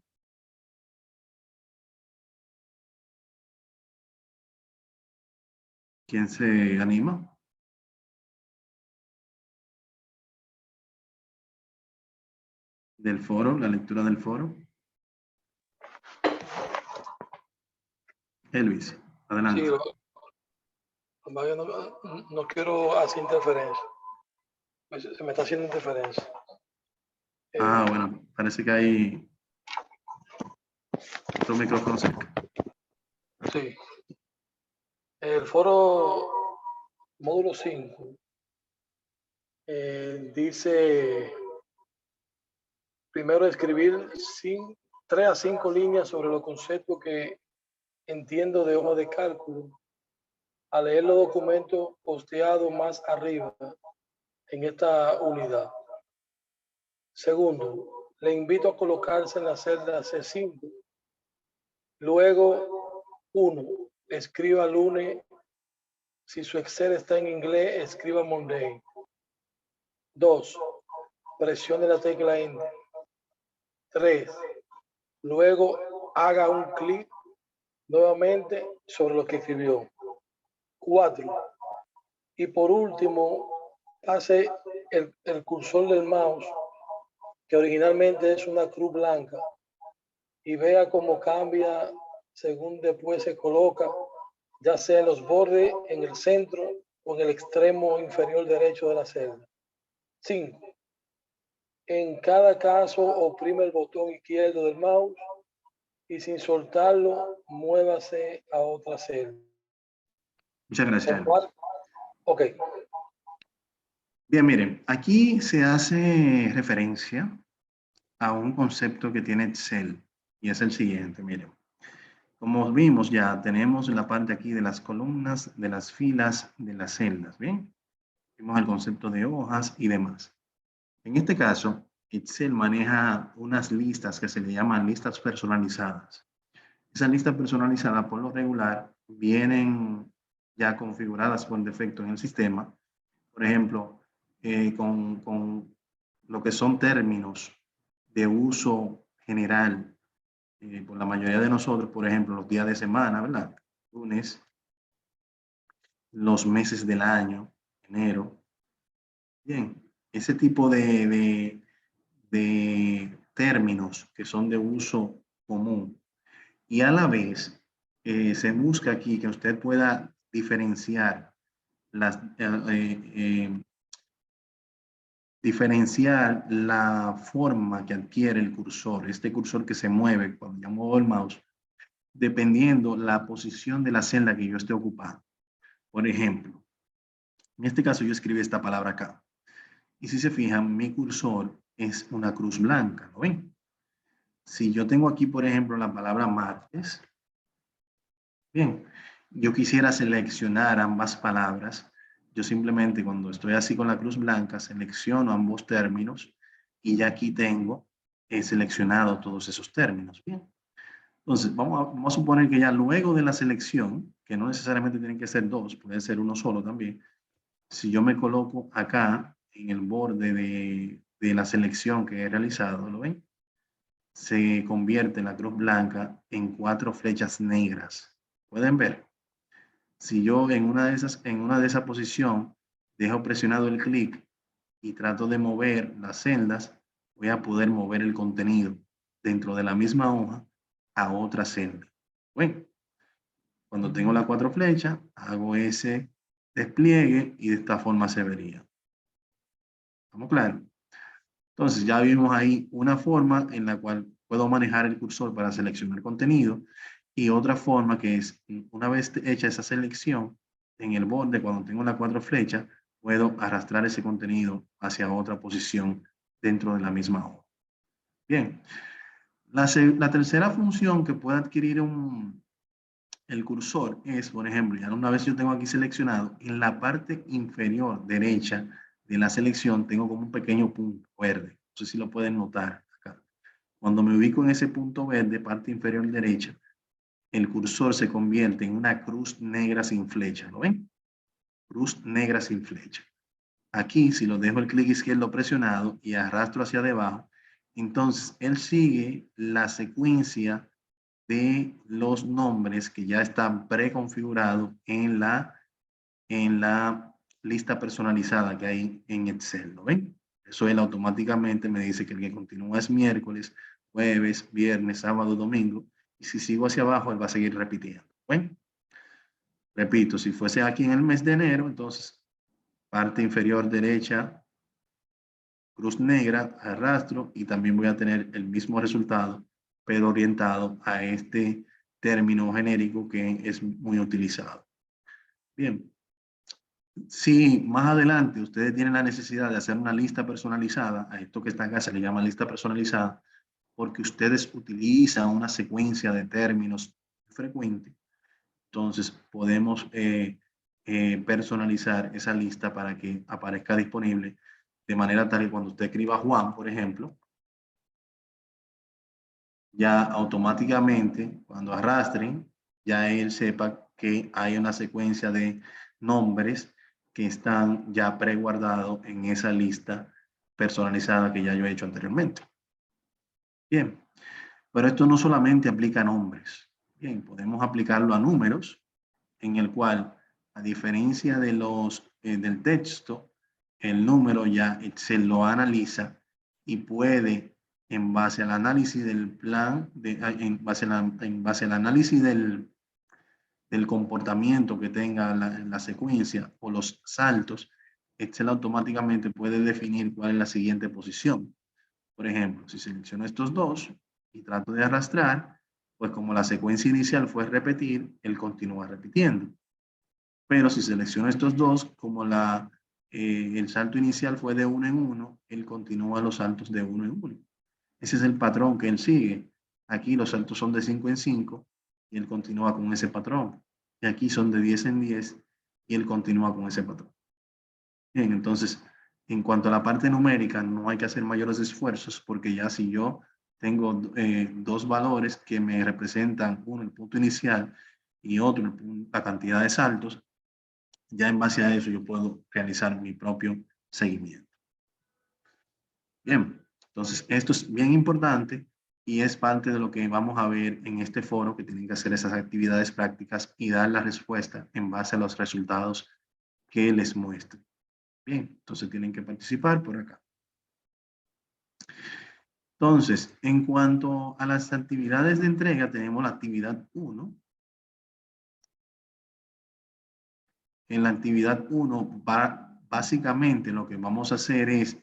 ¿Quién se anima? Del foro, la lectura del foro. Luis, adelante. Sí, no quiero hacer interferencia. Se me está haciendo interferencia. Bueno, parece que hay otro micrófono cerca. Sí. El foro módulo 5 dice primero escribir 3 a 5 líneas sobre los conceptos que entiendo de hoja de cálculo al leer los documentos posteados más arriba en esta unidad. Segundo, le invito a colocarse en la celda C5. Luego, 1. Escriba lunes. Si su Excel está en inglés, escriba Monday. 2. Presione la tecla Enter. 3. Luego haga un clic nuevamente sobre lo que escribió. 4. Y por último, pase el cursor del mouse, que originalmente es una cruz blanca, y vea cómo cambia según después se coloca, ya sea en los bordes, en el centro o en el extremo inferior derecho de la celda. 5. En cada caso, oprime el botón izquierdo del mouse y sin soltarlo, muévase a otra celda. Muchas gracias. Ok. Bien, miren, aquí se hace referencia a un concepto que tiene Excel y es el siguiente, miren. Como vimos ya, tenemos la parte aquí de las columnas, de las filas, de las celdas, ¿bien? Vimos el concepto de hojas y demás. En este caso, Excel maneja unas listas que se le llaman listas personalizadas. Esas listas personalizadas, por lo regular, vienen ya configuradas por defecto en el sistema. Por ejemplo, con lo que son términos de uso general por la mayoría de nosotros, por ejemplo, los días de semana, ¿verdad? Lunes, los meses del año, enero. Bien, ese tipo de términos que son de uso común. Y a la vez, se busca aquí que usted pueda diferenciar diferenciar la forma que adquiere el cursor, este cursor que se mueve cuando yo muevo el mouse, dependiendo la posición de la celda que yo esté ocupando. Por ejemplo, en este caso yo escribí esta palabra acá. Y si se fijan, mi cursor es una cruz blanca, ¿lo ven? Si yo tengo aquí, por ejemplo, la palabra martes, bien, yo quisiera seleccionar ambas palabras. Yo simplemente cuando estoy así con la cruz blanca, selecciono ambos términos y ya aquí tengo seleccionado todos esos términos. Bien. Entonces, vamos a suponer que ya luego de la selección, que no necesariamente tienen que ser dos, puede ser uno solo también. Si yo me coloco acá en el borde de la selección que he realizado, ¿lo ven? Se convierte la cruz blanca en 4 flechas negras. ¿Pueden ver? Si yo en una de esas posición dejo presionado el clic y trato de mover las celdas, voy a poder mover el contenido dentro de la misma hoja a otra celda. Bueno, cuando tengo las 4 flechas, hago ese despliegue y de esta forma se vería. ¿Estamos claros? Entonces ya vimos ahí una forma en la cual puedo manejar el cursor para seleccionar contenido y otra forma que es, una vez hecha esa selección, en el borde, cuando tengo las 4 flechas, puedo arrastrar ese contenido hacia otra posición dentro de la misma hoja. Bien, la tercera función que puede adquirir el cursor es, por ejemplo, ya una vez yo tengo aquí seleccionado, en la parte inferior derecha de la selección tengo como un pequeño punto verde. No sé si lo pueden notar acá. Cuando me ubico en ese punto verde, parte inferior derecha, el cursor se convierte en una cruz negra sin flecha. ¿Lo ven? Cruz negra sin flecha. Aquí, si lo dejo el clic izquierdo presionado y arrastro hacia debajo, entonces él sigue la secuencia de los nombres que ya están preconfigurados en la lista personalizada que hay en Excel. ¿Lo ven? Eso él automáticamente me dice que el que continúa es miércoles, jueves, viernes, sábado, domingo. Y si sigo hacia abajo, él va a seguir repitiendo. ¿Ven? Repito, si fuese aquí en el mes de enero, entonces parte inferior derecha, cruz negra, arrastro y también voy a tener el mismo resultado, pero orientado a este término genérico que es muy utilizado. Bien. Si más adelante ustedes tienen la necesidad de hacer una lista personalizada, a esto que está acá se le llama lista personalizada, porque ustedes utilizan una secuencia de términos frecuente, entonces podemos personalizar esa lista para que aparezca disponible de manera tal que cuando usted escriba Juan, por ejemplo, ya automáticamente cuando arrastren, ya él sepa que hay una secuencia de nombres que están ya preguardados en esa lista personalizada que ya yo he hecho anteriormente. Bien, pero esto no solamente aplica a nombres. Bien, podemos aplicarlo a números, en el cual, a diferencia de del texto, el número ya Excel lo analiza y puede, en base al análisis del plan, en base al análisis del comportamiento que tenga la secuencia o los saltos, Excel automáticamente puede definir cuál es la siguiente posición. Por ejemplo, si selecciono estos dos y trato de arrastrar, pues como la secuencia inicial fue repetir, él continúa repitiendo. Pero si selecciono estos dos, como el salto inicial fue de 1 en 1, él continúa los saltos de 1 en 1. Ese es el patrón que él sigue. Aquí los saltos son de 5 en 5 y él continúa con ese patrón. Y aquí son de 10 en 10 y él continúa con ese patrón. Bien, entonces, en cuanto a la parte numérica, no hay que hacer mayores esfuerzos porque ya si yo tengo dos valores que me representan, uno el punto inicial y otro la cantidad de saltos, ya en base a eso yo puedo realizar mi propio seguimiento. Bien, entonces esto es bien importante y es parte de lo que vamos a ver en este foro, que tienen que hacer esas actividades prácticas y dar la respuesta en base a los resultados que les muestren. Bien, entonces tienen que participar por acá. Entonces, en cuanto a las actividades de entrega, tenemos la actividad 1. En la actividad 1, básicamente lo que vamos a hacer es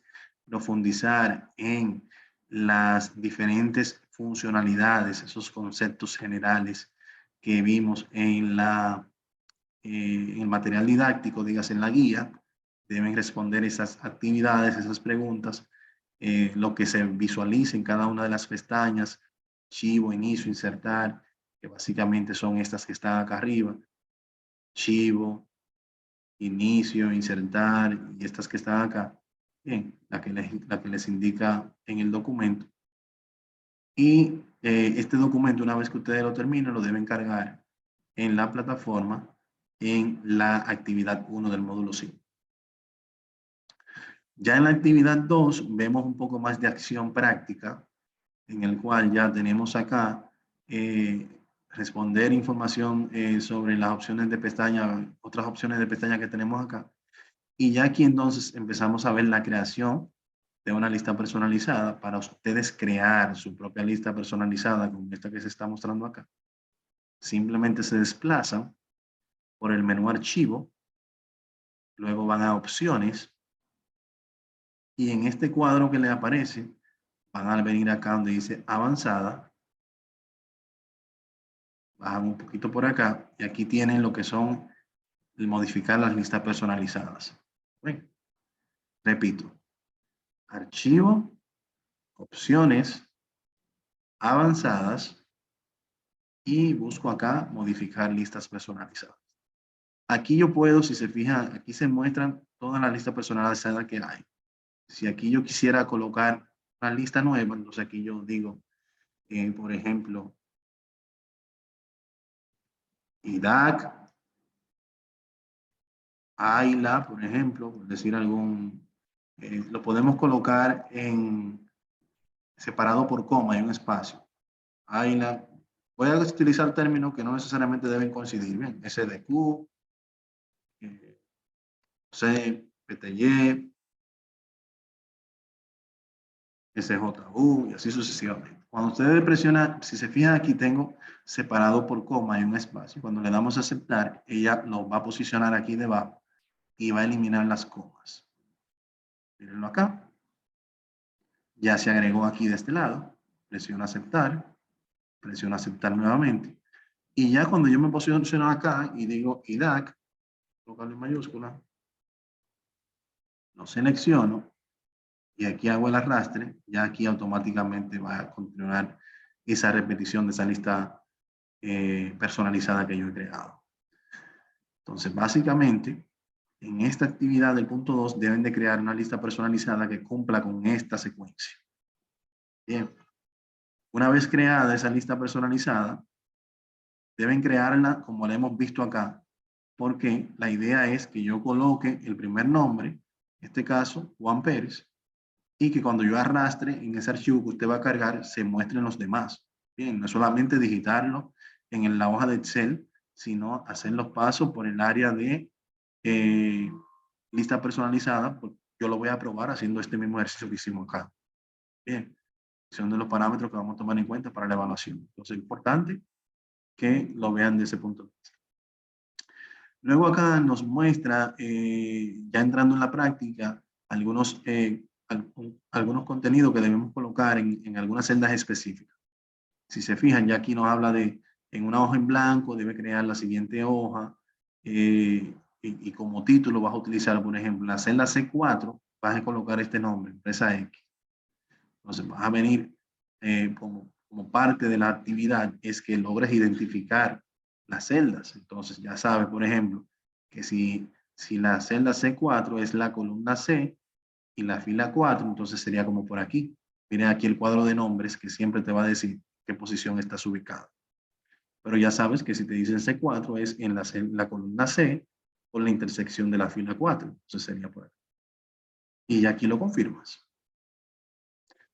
profundizar en las diferentes funcionalidades, esos conceptos generales que vimos en el material didáctico, dígase en la guía. Deben responder esas actividades, esas preguntas, lo que se visualice en cada una de las pestañas, archivo, inicio, insertar, que básicamente son estas que están acá arriba, archivo, inicio, insertar, y estas que están acá, bien, la que les indica en el documento. Y este documento, una vez que ustedes lo terminen, lo deben cargar en la plataforma en la actividad 1 del módulo 5. Ya en la actividad 2 vemos un poco más de acción práctica, en el cual ya tenemos acá responder información sobre las opciones de pestaña, otras opciones de pestaña que tenemos acá. Y ya aquí entonces empezamos a ver la creación de una lista personalizada para ustedes crear su propia lista personalizada como esta que se está mostrando acá. Simplemente se desplazan por el menú archivo, luego van a opciones y en este cuadro que le aparece van a venir acá donde dice avanzada, bajan un poquito por acá y aquí tienen lo que son el modificar las listas personalizadas. Bueno, repito, archivo, opciones, avanzadas y busco acá modificar listas personalizadas. Aquí yo puedo, si se fijan, aquí se muestran todas las listas personalizadas que hay. Si aquí yo quisiera colocar una lista nueva, entonces aquí yo digo, por ejemplo, IDAC, AILA, por ejemplo, por decir algún, lo podemos colocar en separado por coma y un espacio. AILA, voy a utilizar términos que no necesariamente deben coincidir, bien, SDQ, C, PTY, SJU y así sucesivamente. Cuando ustedes presionan, si se fijan aquí tengo separado por coma y un espacio. Cuando le damos a aceptar, ella lo va a posicionar aquí debajo y va a eliminar las comas. Mírenlo acá. Ya se agregó aquí de este lado. Presiono aceptar nuevamente. Y ya cuando yo me posiciono acá y digo IDAC, colocarlo en mayúscula, lo selecciono y aquí hago el arrastre, ya aquí automáticamente va a continuar esa repetición de esa lista personalizada que yo he creado. Entonces, básicamente, en esta actividad del punto 2 deben de crear una lista personalizada que cumpla con esta secuencia. Bien. Una vez creada esa lista personalizada, deben crearla como la hemos visto acá, porque la idea es que yo coloque el primer nombre, en este caso, Juan Pérez, y que cuando yo arrastre en ese archivo que usted va a cargar, se muestren los demás. Bien, no solamente digitarlo en la hoja de Excel, sino hacer los pasos por el área de lista personalizada. Pues yo lo voy a probar haciendo este mismo ejercicio que hicimos acá. Bien, son de los parámetros que vamos a tomar en cuenta para la evaluación. Entonces, es importante que lo vean de ese punto de vista. Luego acá nos muestra, ya entrando en la práctica, algunos contenidos que debemos colocar en algunas celdas específicas. Si se fijan, ya aquí nos habla de, en una hoja en blanco, debe crear la siguiente hoja, y como título vas a utilizar, por ejemplo, la celda C4, vas a colocar este nombre, empresa X. Entonces vas a venir como parte de la actividad, es que logres identificar las celdas. Entonces ya sabes, por ejemplo, que si la celda C4 es la columna C y la fila 4, entonces sería como por aquí. Miren aquí el cuadro de nombres que siempre te va a decir qué posición estás ubicado. Pero ya sabes que si te dicen C4 es en la columna C con la intersección de la fila 4. Entonces sería por aquí. Y ya aquí lo confirmas.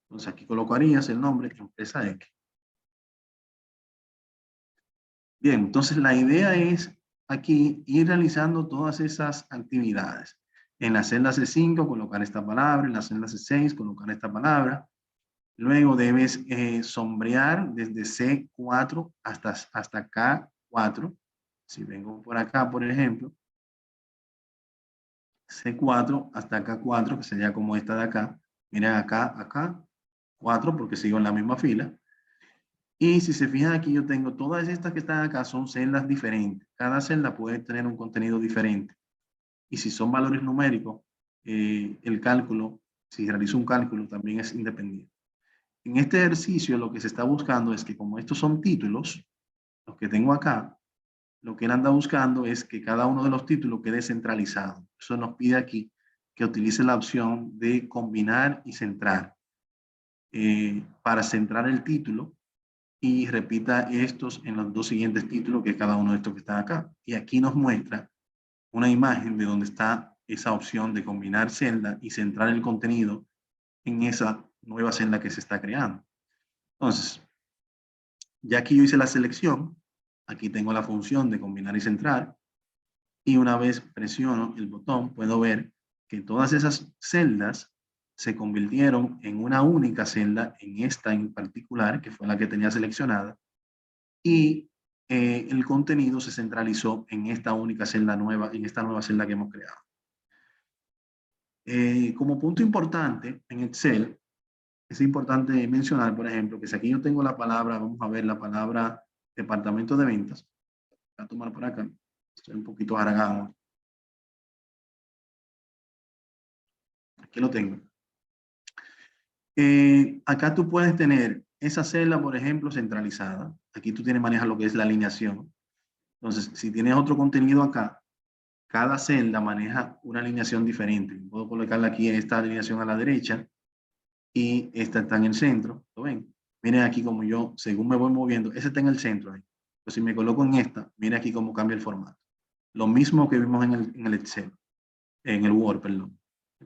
Entonces aquí colocarías el nombre empresa X. Bien, entonces la idea es aquí ir realizando todas esas actividades. En la celda C5 colocar esta palabra, en la celda C6 colocar esta palabra. Luego debes sombrear desde C4 hasta K4. Si vengo por acá, por ejemplo, C4 hasta K4, que sería como esta de acá. Miren acá, 4 porque sigo en la misma fila. Y si se fijan aquí, yo tengo todas estas que están acá, son celdas diferentes. Cada celda puede tener un contenido diferente. Y si son valores numéricos, el cálculo, si realizo un cálculo, también es independiente. En este ejercicio lo que se está buscando es que como estos son títulos, los que tengo acá, lo que él anda buscando es que cada uno de los títulos quede centralizado. Eso nos pide aquí que utilice la opción de combinar y centrar. Para centrar el título, y repita estos en los dos siguientes títulos, que es cada uno de estos que están acá. Y aquí nos muestra una imagen de donde está esa opción de combinar celda y centrar el contenido en esa nueva celda que se está creando. Entonces, ya aquí yo hice la selección, aquí tengo la función de combinar y centrar, y una vez presiono el botón, puedo ver que todas esas celdas se convirtieron en una única celda, en esta en particular, que fue la que tenía seleccionada, y el contenido se centralizó en esta única celda nueva, en esta nueva celda que hemos creado. Como punto importante en Excel, es importante mencionar, por ejemplo, que si aquí yo tengo la palabra, vamos a ver la palabra departamento de ventas, voy a tomar por acá, estoy un poquito haragado. Aquí lo tengo. Acá tú puedes tener esa celda, por ejemplo, centralizada. Aquí tú tienes maneja lo que es la alineación. Entonces, si tienes otro contenido acá, cada celda maneja una alineación diferente. Puedo colocarla aquí en esta alineación a la derecha y esta está en el centro. ¿Lo ven? Miren aquí como yo, según me voy moviendo, ese está en el centro ahí. Pues si me coloco en esta, miren aquí cómo cambia el formato. Lo mismo que vimos en el Excel, en el Word, perdón.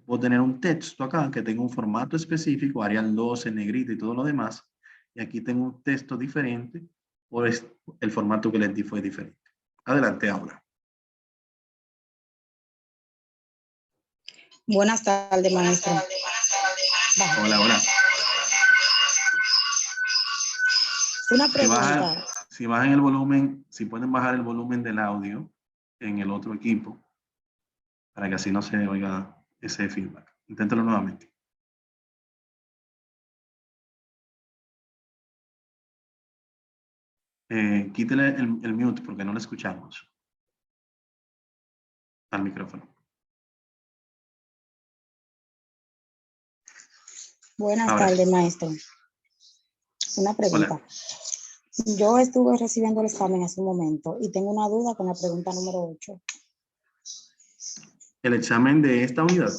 Puedo tener un texto acá que tenga un formato específico, Arial 12, negrita y todo lo demás. Y aquí tengo un texto diferente, pues el formato que les di fue diferente. Adelante, Aura. Buenas tardes, maestro. Hola, hola. Una pregunta. Si bajan el volumen, si pueden bajar el volumen del audio en el otro equipo, para que así no se oiga ese feedback. Inténtalo nuevamente. Quítele el mute porque no lo escuchamos al micrófono. Buenas Ahora tardes, sí. maestro. Una pregunta. Hola. Yo estuve recibiendo el examen hace un momento y tengo una duda con la pregunta número 8. El examen de esta unidad.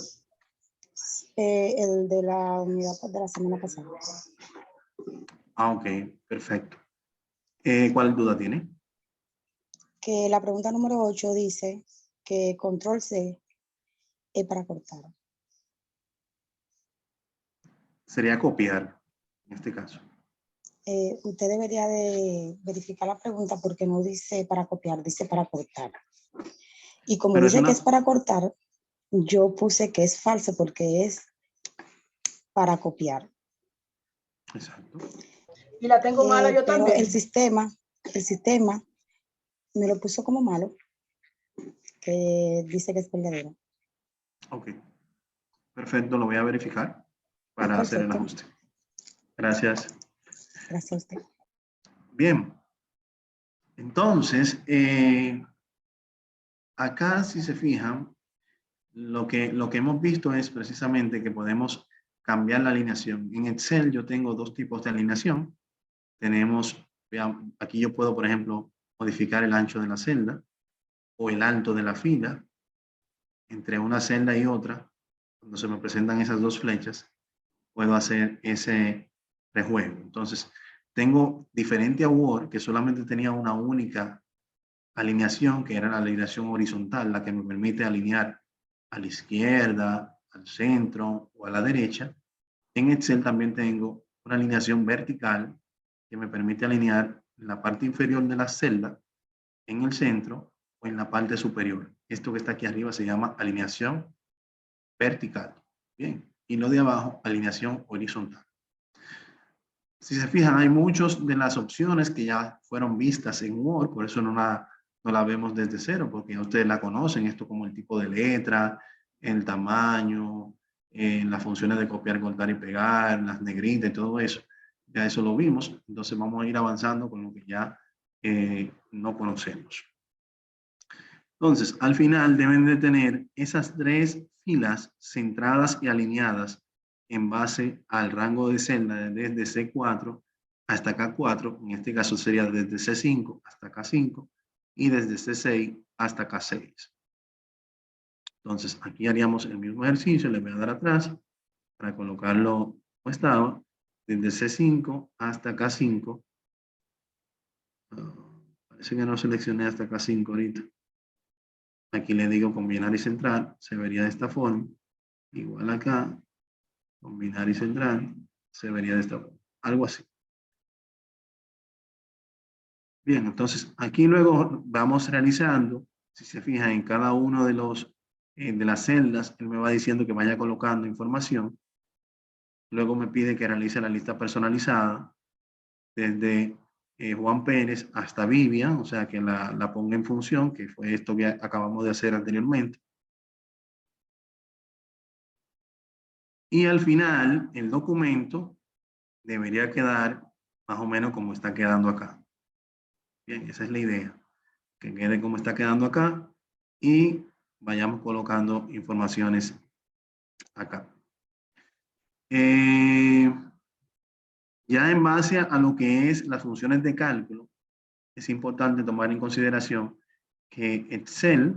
El de la unidad de la semana pasada. Ah, ok, perfecto. ¿Cuál duda tiene? Que la pregunta número 8 dice que control C es para cortar. Sería copiar, en este caso. Usted debería de verificar la pregunta porque no dice para copiar, dice para cortar. Y como Pero es dice que una... es para cortar, yo puse que es falso porque es para copiar. Exacto. Y la tengo mala yo Pero también. el sistema me lo puso como malo, que dice que es verdadero. Ok. Perfecto, lo voy a verificar para hacer el Perfecto. ajuste. Gracias. Gracias a usted. Bien. Entonces, acá, si se fijan, lo que hemos visto es precisamente que podemos cambiar la alineación. En Excel yo tengo dos tipos de alineación. Tenemos, vean, aquí yo puedo, por ejemplo, modificar el ancho de la celda o el alto de la fila entre una celda y otra. Cuando se me presentan esas dos flechas, puedo hacer ese rejuego. Entonces, tengo diferente a Word, que solamente tenía una única alineación, que era la alineación horizontal, la que me permite alinear a la izquierda, al centro o a la derecha. En Excel también tengo una alineación vertical que me permite alinear en la parte inferior de la celda, en el centro o en la parte superior. Esto que está aquí arriba se llama alineación vertical. Bien. Y lo de abajo, alineación horizontal. Si se fijan, hay muchas de las opciones que ya fueron vistas en Word, por eso no la vemos desde cero, porque ya ustedes la conocen, esto como el tipo de letra, el tamaño, las funciones de copiar, cortar y pegar, las negritas y todo eso. Ya eso lo vimos, entonces vamos a ir avanzando con lo que ya no conocemos. Entonces, al final deben de tener esas tres filas centradas y alineadas en base al rango de celda desde C4 hasta K4, en este caso sería desde C5 hasta K5 y desde C6 hasta K6. Entonces, aquí haríamos el mismo ejercicio, le voy a dar atrás para colocarlo como estaba, desde C5 hasta K5. Parece que no seleccioné hasta K5 ahorita. Aquí le digo combinar y centrar, se vería de esta forma. Igual acá, combinar y centrar, se vería de esta forma. Algo así. Bien, entonces aquí luego vamos realizando, si se fijan en cada uno de de las celdas, él me va diciendo que vaya colocando información. Luego me pide que realice la lista personalizada desde Juan Pérez hasta Vivian, o sea que la ponga en función, que fue esto que acabamos de hacer anteriormente. Y al final, el documento debería quedar más o menos como está quedando acá. Bien, esa es la idea, que quede como está quedando acá y vayamos colocando informaciones acá. Ya en base a lo que es las funciones de cálculo, es importante tomar en consideración que Excel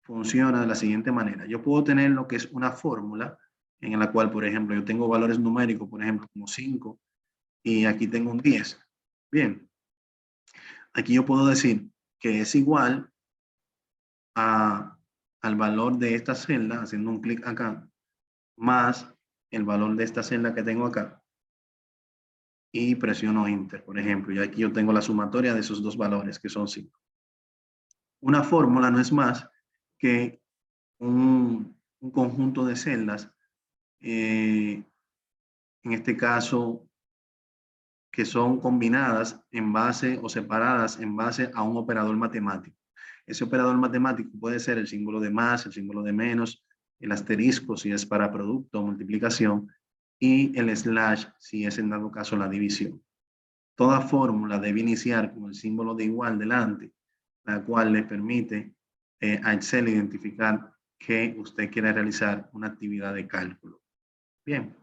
funciona de la siguiente manera. Yo puedo tener lo que es una fórmula en la cual, por ejemplo, yo tengo valores numéricos, por ejemplo, como 5 y aquí tengo un 10. Bien, aquí yo puedo decir que es igual al valor de esta celda, haciendo un clic acá, más el valor de esta celda que tengo acá, y presiono Enter, por ejemplo, y aquí yo tengo la sumatoria de esos dos valores, que son 5. Una fórmula no es más que un conjunto de celdas, en este caso, que son combinadas en base o separadas en base a un operador matemático. Ese operador matemático puede ser el símbolo de más, el símbolo de menos, el asterisco si es para producto o multiplicación y el slash si es en dado caso la división. Toda fórmula debe iniciar con el símbolo de igual delante, la cual le permite a Excel identificar que usted quiere realizar una actividad de cálculo. Bien.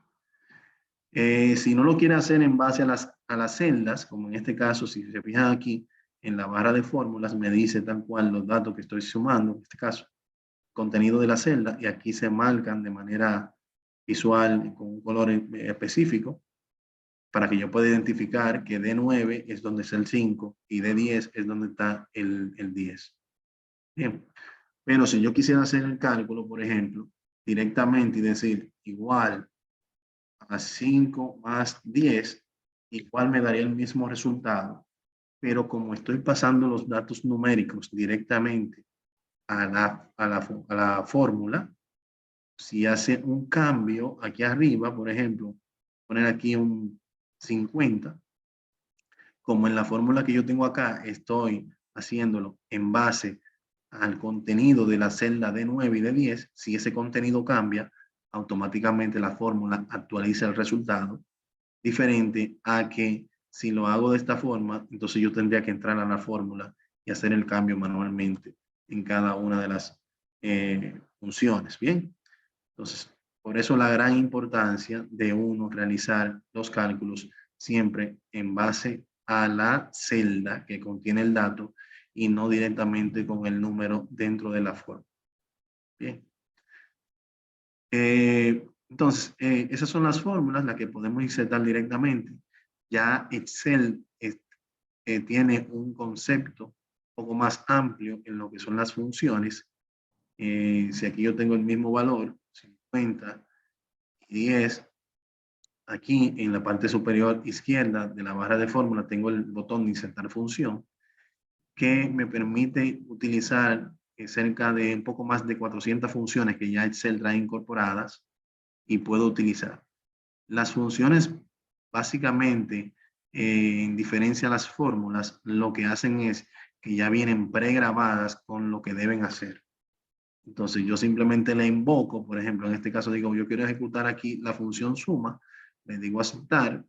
Si no lo quiere hacer en base a las celdas, como en este caso, si se fijan aquí en la barra de fórmulas, me dice tal cual los datos que estoy sumando, en este caso, contenido de la celda, y aquí se marcan de manera visual con un color específico para que yo pueda identificar que D9 es donde está el 5 y D10 es donde está el 10. Bien, pero si yo quisiera hacer el cálculo, por ejemplo, directamente y decir igual a 5 más 10, igual me daría el mismo resultado, pero como estoy pasando los datos numéricos directamente a la fórmula, si hace un cambio aquí arriba, por ejemplo, poner aquí un 50, como en la fórmula que yo tengo acá, estoy haciéndolo en base al contenido de la celda D9 y D10, si ese contenido cambia, automáticamente la fórmula actualiza el resultado, diferente a que si lo hago de esta forma, entonces yo tendría que entrar a la fórmula y hacer el cambio manualmente en cada una de las funciones. Bien, entonces, por eso la gran importancia de uno realizar los cálculos siempre en base a la celda que contiene el dato y no directamente con el número dentro de la fórmula. Bien. Entonces, esas son las fórmulas, las que podemos insertar directamente. Ya Excel tiene un concepto un poco más amplio en lo que son las funciones. Si aquí yo tengo el mismo valor, 50 y 10, aquí en la parte superior izquierda de la barra de fórmula tengo el botón de insertar función, que me permite utilizar cerca de un poco más de 400 funciones que ya Excel trae incorporadas y puedo utilizar. Las funciones, básicamente, en diferencia a las fórmulas, lo que hacen es que ya vienen pregrabadas con lo que deben hacer. Entonces, yo simplemente le invoco, por ejemplo, en este caso digo, yo quiero ejecutar aquí la función suma, le digo aceptar,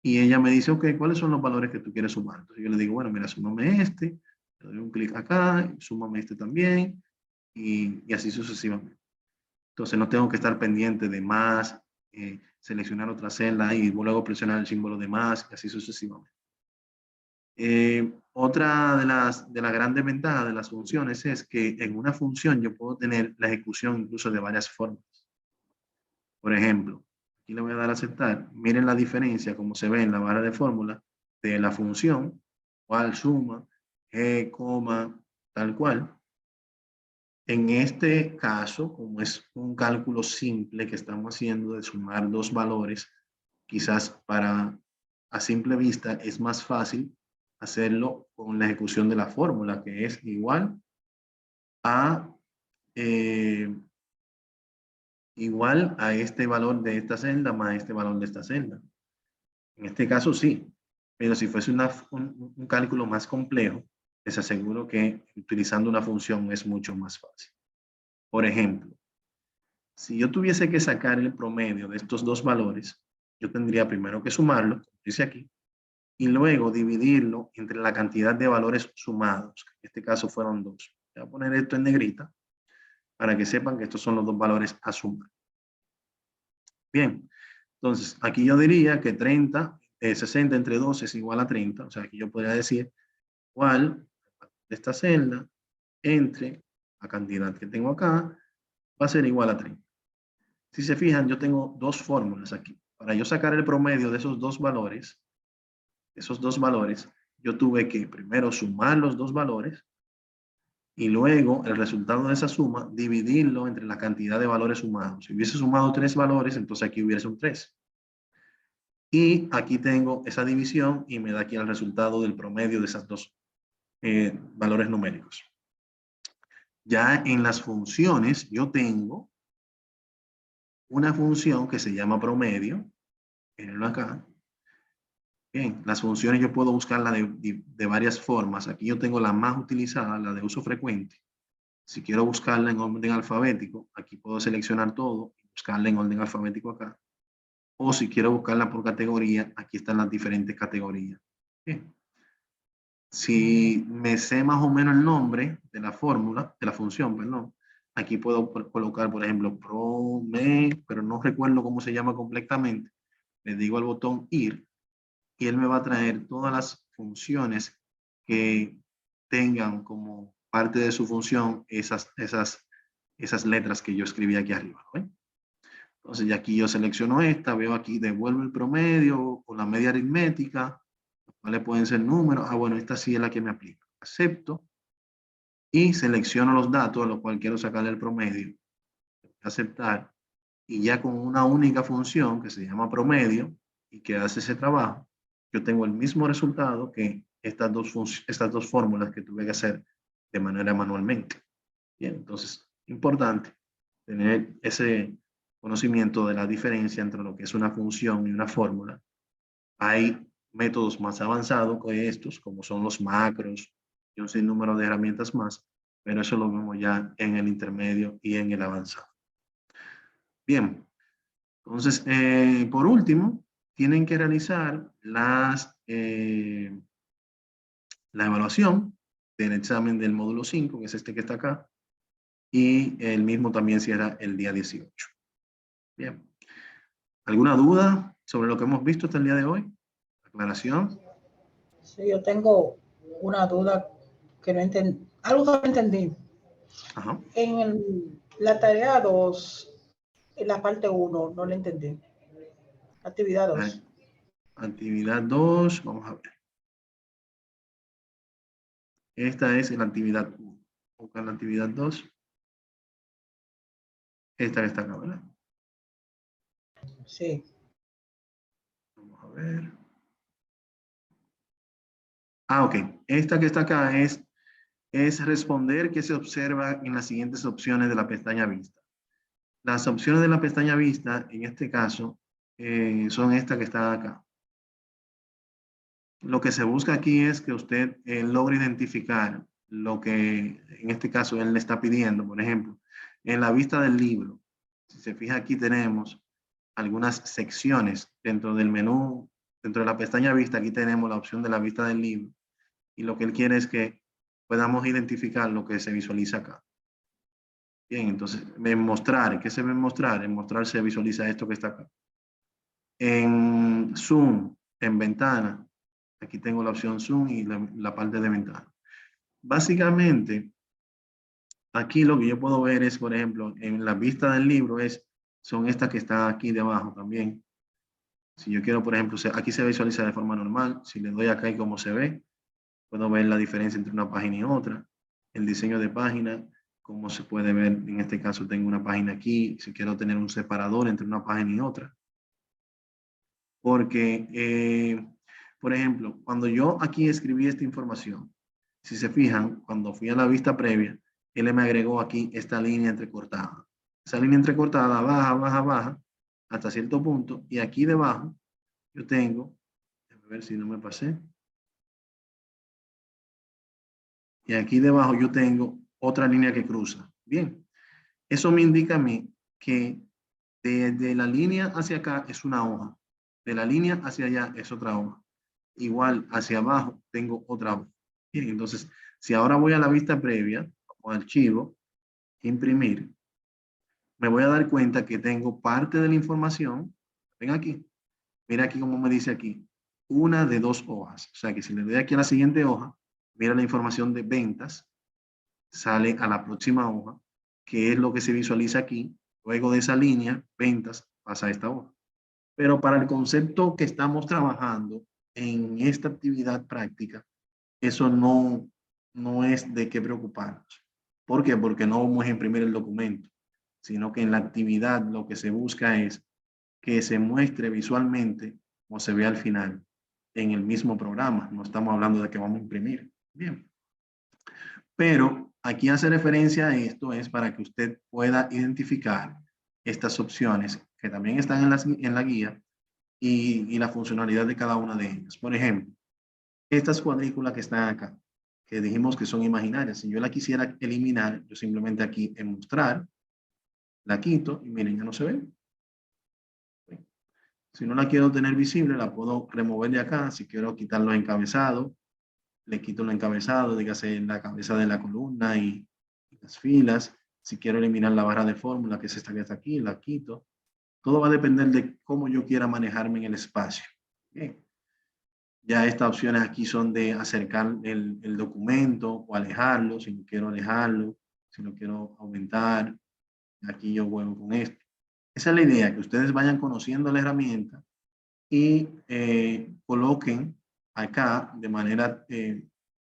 y ella me dice, ok, ¿cuáles son los valores que tú quieres sumar? Entonces yo le digo, bueno, mira, súmame este, le doy un clic acá, súmame este también, y así sucesivamente. Entonces no tengo que estar pendiente de más, seleccionar otra celda y luego presionar el símbolo de más, y así sucesivamente. Otra de las grandes ventajas de las funciones es que en una función yo puedo tener la ejecución incluso de varias formas. Por ejemplo, aquí le voy a dar a aceptar. Miren la diferencia, como se ve en la barra de fórmula, de la función, cual suma, g, coma, tal cual. En este caso, como es un cálculo simple que estamos haciendo de sumar dos valores, quizás para a simple vista es más fácil hacerlo con la ejecución de la fórmula, que es igual a este valor de esta celda más este valor de esta celda. En este caso sí, pero si fuese un cálculo más complejo, les aseguro que utilizando una función es mucho más fácil. Por ejemplo, si yo tuviese que sacar el promedio de estos dos valores, yo tendría primero que sumarlo, como dice aquí, y luego dividirlo entre la cantidad de valores sumados, que en este caso fueron 2. Voy a poner esto en negrita para que sepan que estos son los dos valores a sumar. Bien, entonces aquí yo diría que 60 entre 2 es igual a 30, o sea, aquí yo podría decir cuál de esta celda entre la cantidad que tengo acá va a ser igual a 30. Si se fijan, yo tengo dos fórmulas aquí. Para yo sacar el promedio de esos dos valores, yo tuve que primero sumar los dos valores y luego el resultado de esa suma dividirlo entre la cantidad de valores sumados. Si hubiese sumado 3 valores, entonces aquí hubiese un 3. Y aquí tengo esa división y me da aquí el resultado del promedio de esos dos valores numéricos. Ya en las funciones yo tengo una función que se llama promedio. Mírenlo acá. Bien, las funciones yo puedo buscarlas de varias formas. Aquí yo tengo la más utilizada, la de uso frecuente. Si quiero buscarla en orden alfabético, aquí puedo seleccionar todo y buscarla en orden alfabético acá. O si quiero buscarla por categoría, aquí están las diferentes categorías. Bien. Si me sé más o menos el nombre de la fórmula, de la función, perdón, aquí puedo colocar, por ejemplo, prome, pero no recuerdo cómo se llama completamente. le digo al botón ir y él me va a traer todas las funciones que tengan como parte de su función esas letras que yo escribí aquí arriba, ¿no? Entonces, ya aquí yo selecciono esta, veo aquí, devuelvo el promedio o la media aritmética, ¿cuáles pueden ser números? Ah, bueno, esta sí es la que me aplica. Acepto y selecciono los datos a los cuales quiero sacarle el promedio. Aceptar. Y ya con una única función que se llama promedio y que hace ese trabajo, yo tengo el mismo resultado que estas dos fórmulas que tuve que hacer de manera manualmente. Bien, entonces, importante tener ese conocimiento de la diferencia entre lo que es una función y una fórmula. Hay métodos más avanzados que estos, como son los macros y un sinnúmero de herramientas más, pero eso lo vemos ya en el intermedio y en el avanzado. Bien, entonces, por último, tienen que realizar la evaluación del examen del módulo 5, que es este que está acá, y el mismo también cierra el día 18. Bien. ¿Alguna duda sobre lo que hemos visto hasta el día de hoy? ¿Aclaración? Sí, yo tengo una duda que no entendí, algo que no entendí. Ajá. En la tarea 2, en la parte 1, no la entendí. Actividad 2. Actividad 2, vamos a ver. Esta es la actividad 1. Buscar la actividad 2. Esta que está acá, ¿verdad? Sí. Vamos a ver. Ah, ok. Esta que está acá es responder qué se observa en las siguientes opciones de la pestaña vista. Las opciones de la pestaña vista, en este caso, son estas que están acá. Lo que se busca aquí es que usted logre identificar lo que en este caso él le está pidiendo. Por ejemplo, en la vista del libro, si se fija aquí tenemos algunas secciones dentro del menú, dentro de la pestaña vista, aquí tenemos la opción de la vista del libro. Y lo que él quiere es que podamos identificar lo que se visualiza acá. Bien, entonces, en mostrar, ¿qué se ve en mostrar? En mostrar se visualiza esto que está acá. En Zoom, en ventana, aquí tengo la opción Zoom y la parte de ventana. Básicamente, aquí lo que yo puedo ver es, por ejemplo, en la vista del libro son estas que están aquí debajo también. Si yo quiero, por ejemplo, aquí se visualiza de forma normal. Si le doy acá y cómo se ve, puedo ver la diferencia entre una página y otra. El diseño de página, como se puede ver, en este caso tengo una página aquí. Si quiero tener un separador entre una página y otra. Porque, por ejemplo, cuando yo aquí escribí esta información, si se fijan, cuando fui a la vista previa, él me agregó aquí esta línea entrecortada. Esa línea entrecortada baja, baja, baja, hasta cierto punto. Y aquí debajo yo tengo, a ver si no me pasé. Y aquí debajo yo tengo otra línea que cruza. Bien, eso me indica a mí que de la línea hacia acá es una hoja. De la línea hacia allá es otra hoja. Igual hacia abajo tengo otra hoja. Bien, entonces, si ahora voy a la vista previa, o archivo, imprimir, me voy a dar cuenta que tengo parte de la información. Ven aquí. Mira aquí como me dice aquí. Una de dos hojas. O sea que si le doy aquí a la siguiente hoja, mira la información de ventas, sale a la próxima hoja, que es lo que se visualiza aquí. Luego de esa línea, ventas, pasa a esta hoja. Pero para el concepto que estamos trabajando en esta actividad práctica, eso no es de qué preocuparnos. ¿Por qué? Porque no vamos a imprimir el documento, sino que en la actividad lo que se busca es que se muestre visualmente como se ve al final en el mismo programa. No estamos hablando de que vamos a imprimir. Bien. Pero aquí hace referencia a esto es para que usted pueda identificar estas opciones que también están en la guía y la funcionalidad de cada una de ellas. Por ejemplo, estas cuadrículas que están acá, que dijimos que son imaginarias. Si yo la quisiera eliminar, yo simplemente aquí en mostrar, la quito y miren, ya no se ve. Si no la quiero tener visible, la puedo remover de acá. Si quiero quitar los encabezados, le quito el encabezado, dígase la cabeza de la columna y las filas. Si quiero eliminar la barra de fórmula, que es esta que está aquí, la quito. Todo va a depender de cómo yo quiera manejarme en el espacio. Bien. Ya estas opciones aquí son de acercar el documento o alejarlo, si no quiero alejarlo, si lo quiero aumentar. Aquí yo vuelvo con esto. Esa es la idea, que ustedes vayan conociendo la herramienta y coloquen acá de manera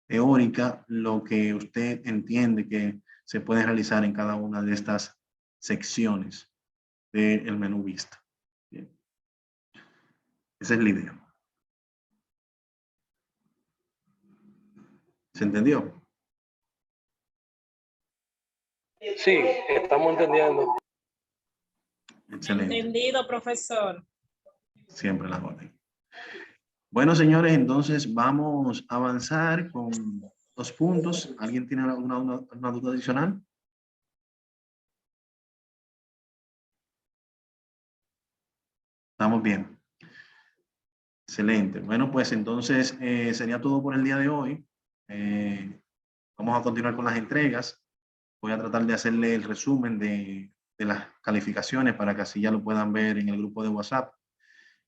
teórica lo que usted entiende que se puede realizar en cada una de estas secciones del menú vista. Bien. Esa es la idea. ¿Se entendió? Sí, estamos entendiendo. Excelente. Entendido, profesor. Siempre la orden. Bueno, señores, entonces vamos a avanzar con los puntos. ¿Alguien tiene alguna duda adicional? Estamos bien. Excelente. Bueno, pues entonces sería todo por el día de hoy. Vamos a continuar con las entregas. Voy a tratar de hacerle el resumen de las calificaciones para que así ya lo puedan ver en el grupo de WhatsApp.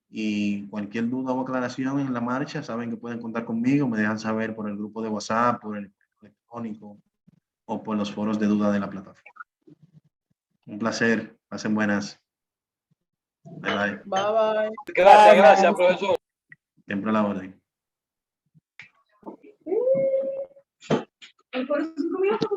Y cualquier duda o aclaración en la marcha, saben que pueden contar conmigo. Me dejan saber por el grupo de WhatsApp, por el electrónico o por los foros de duda de la plataforma. Un placer. Pasen buenas. Bye bye. Bye, bye. Gracias, profesor. Siempre a la orden. ¿Por 5 minutos?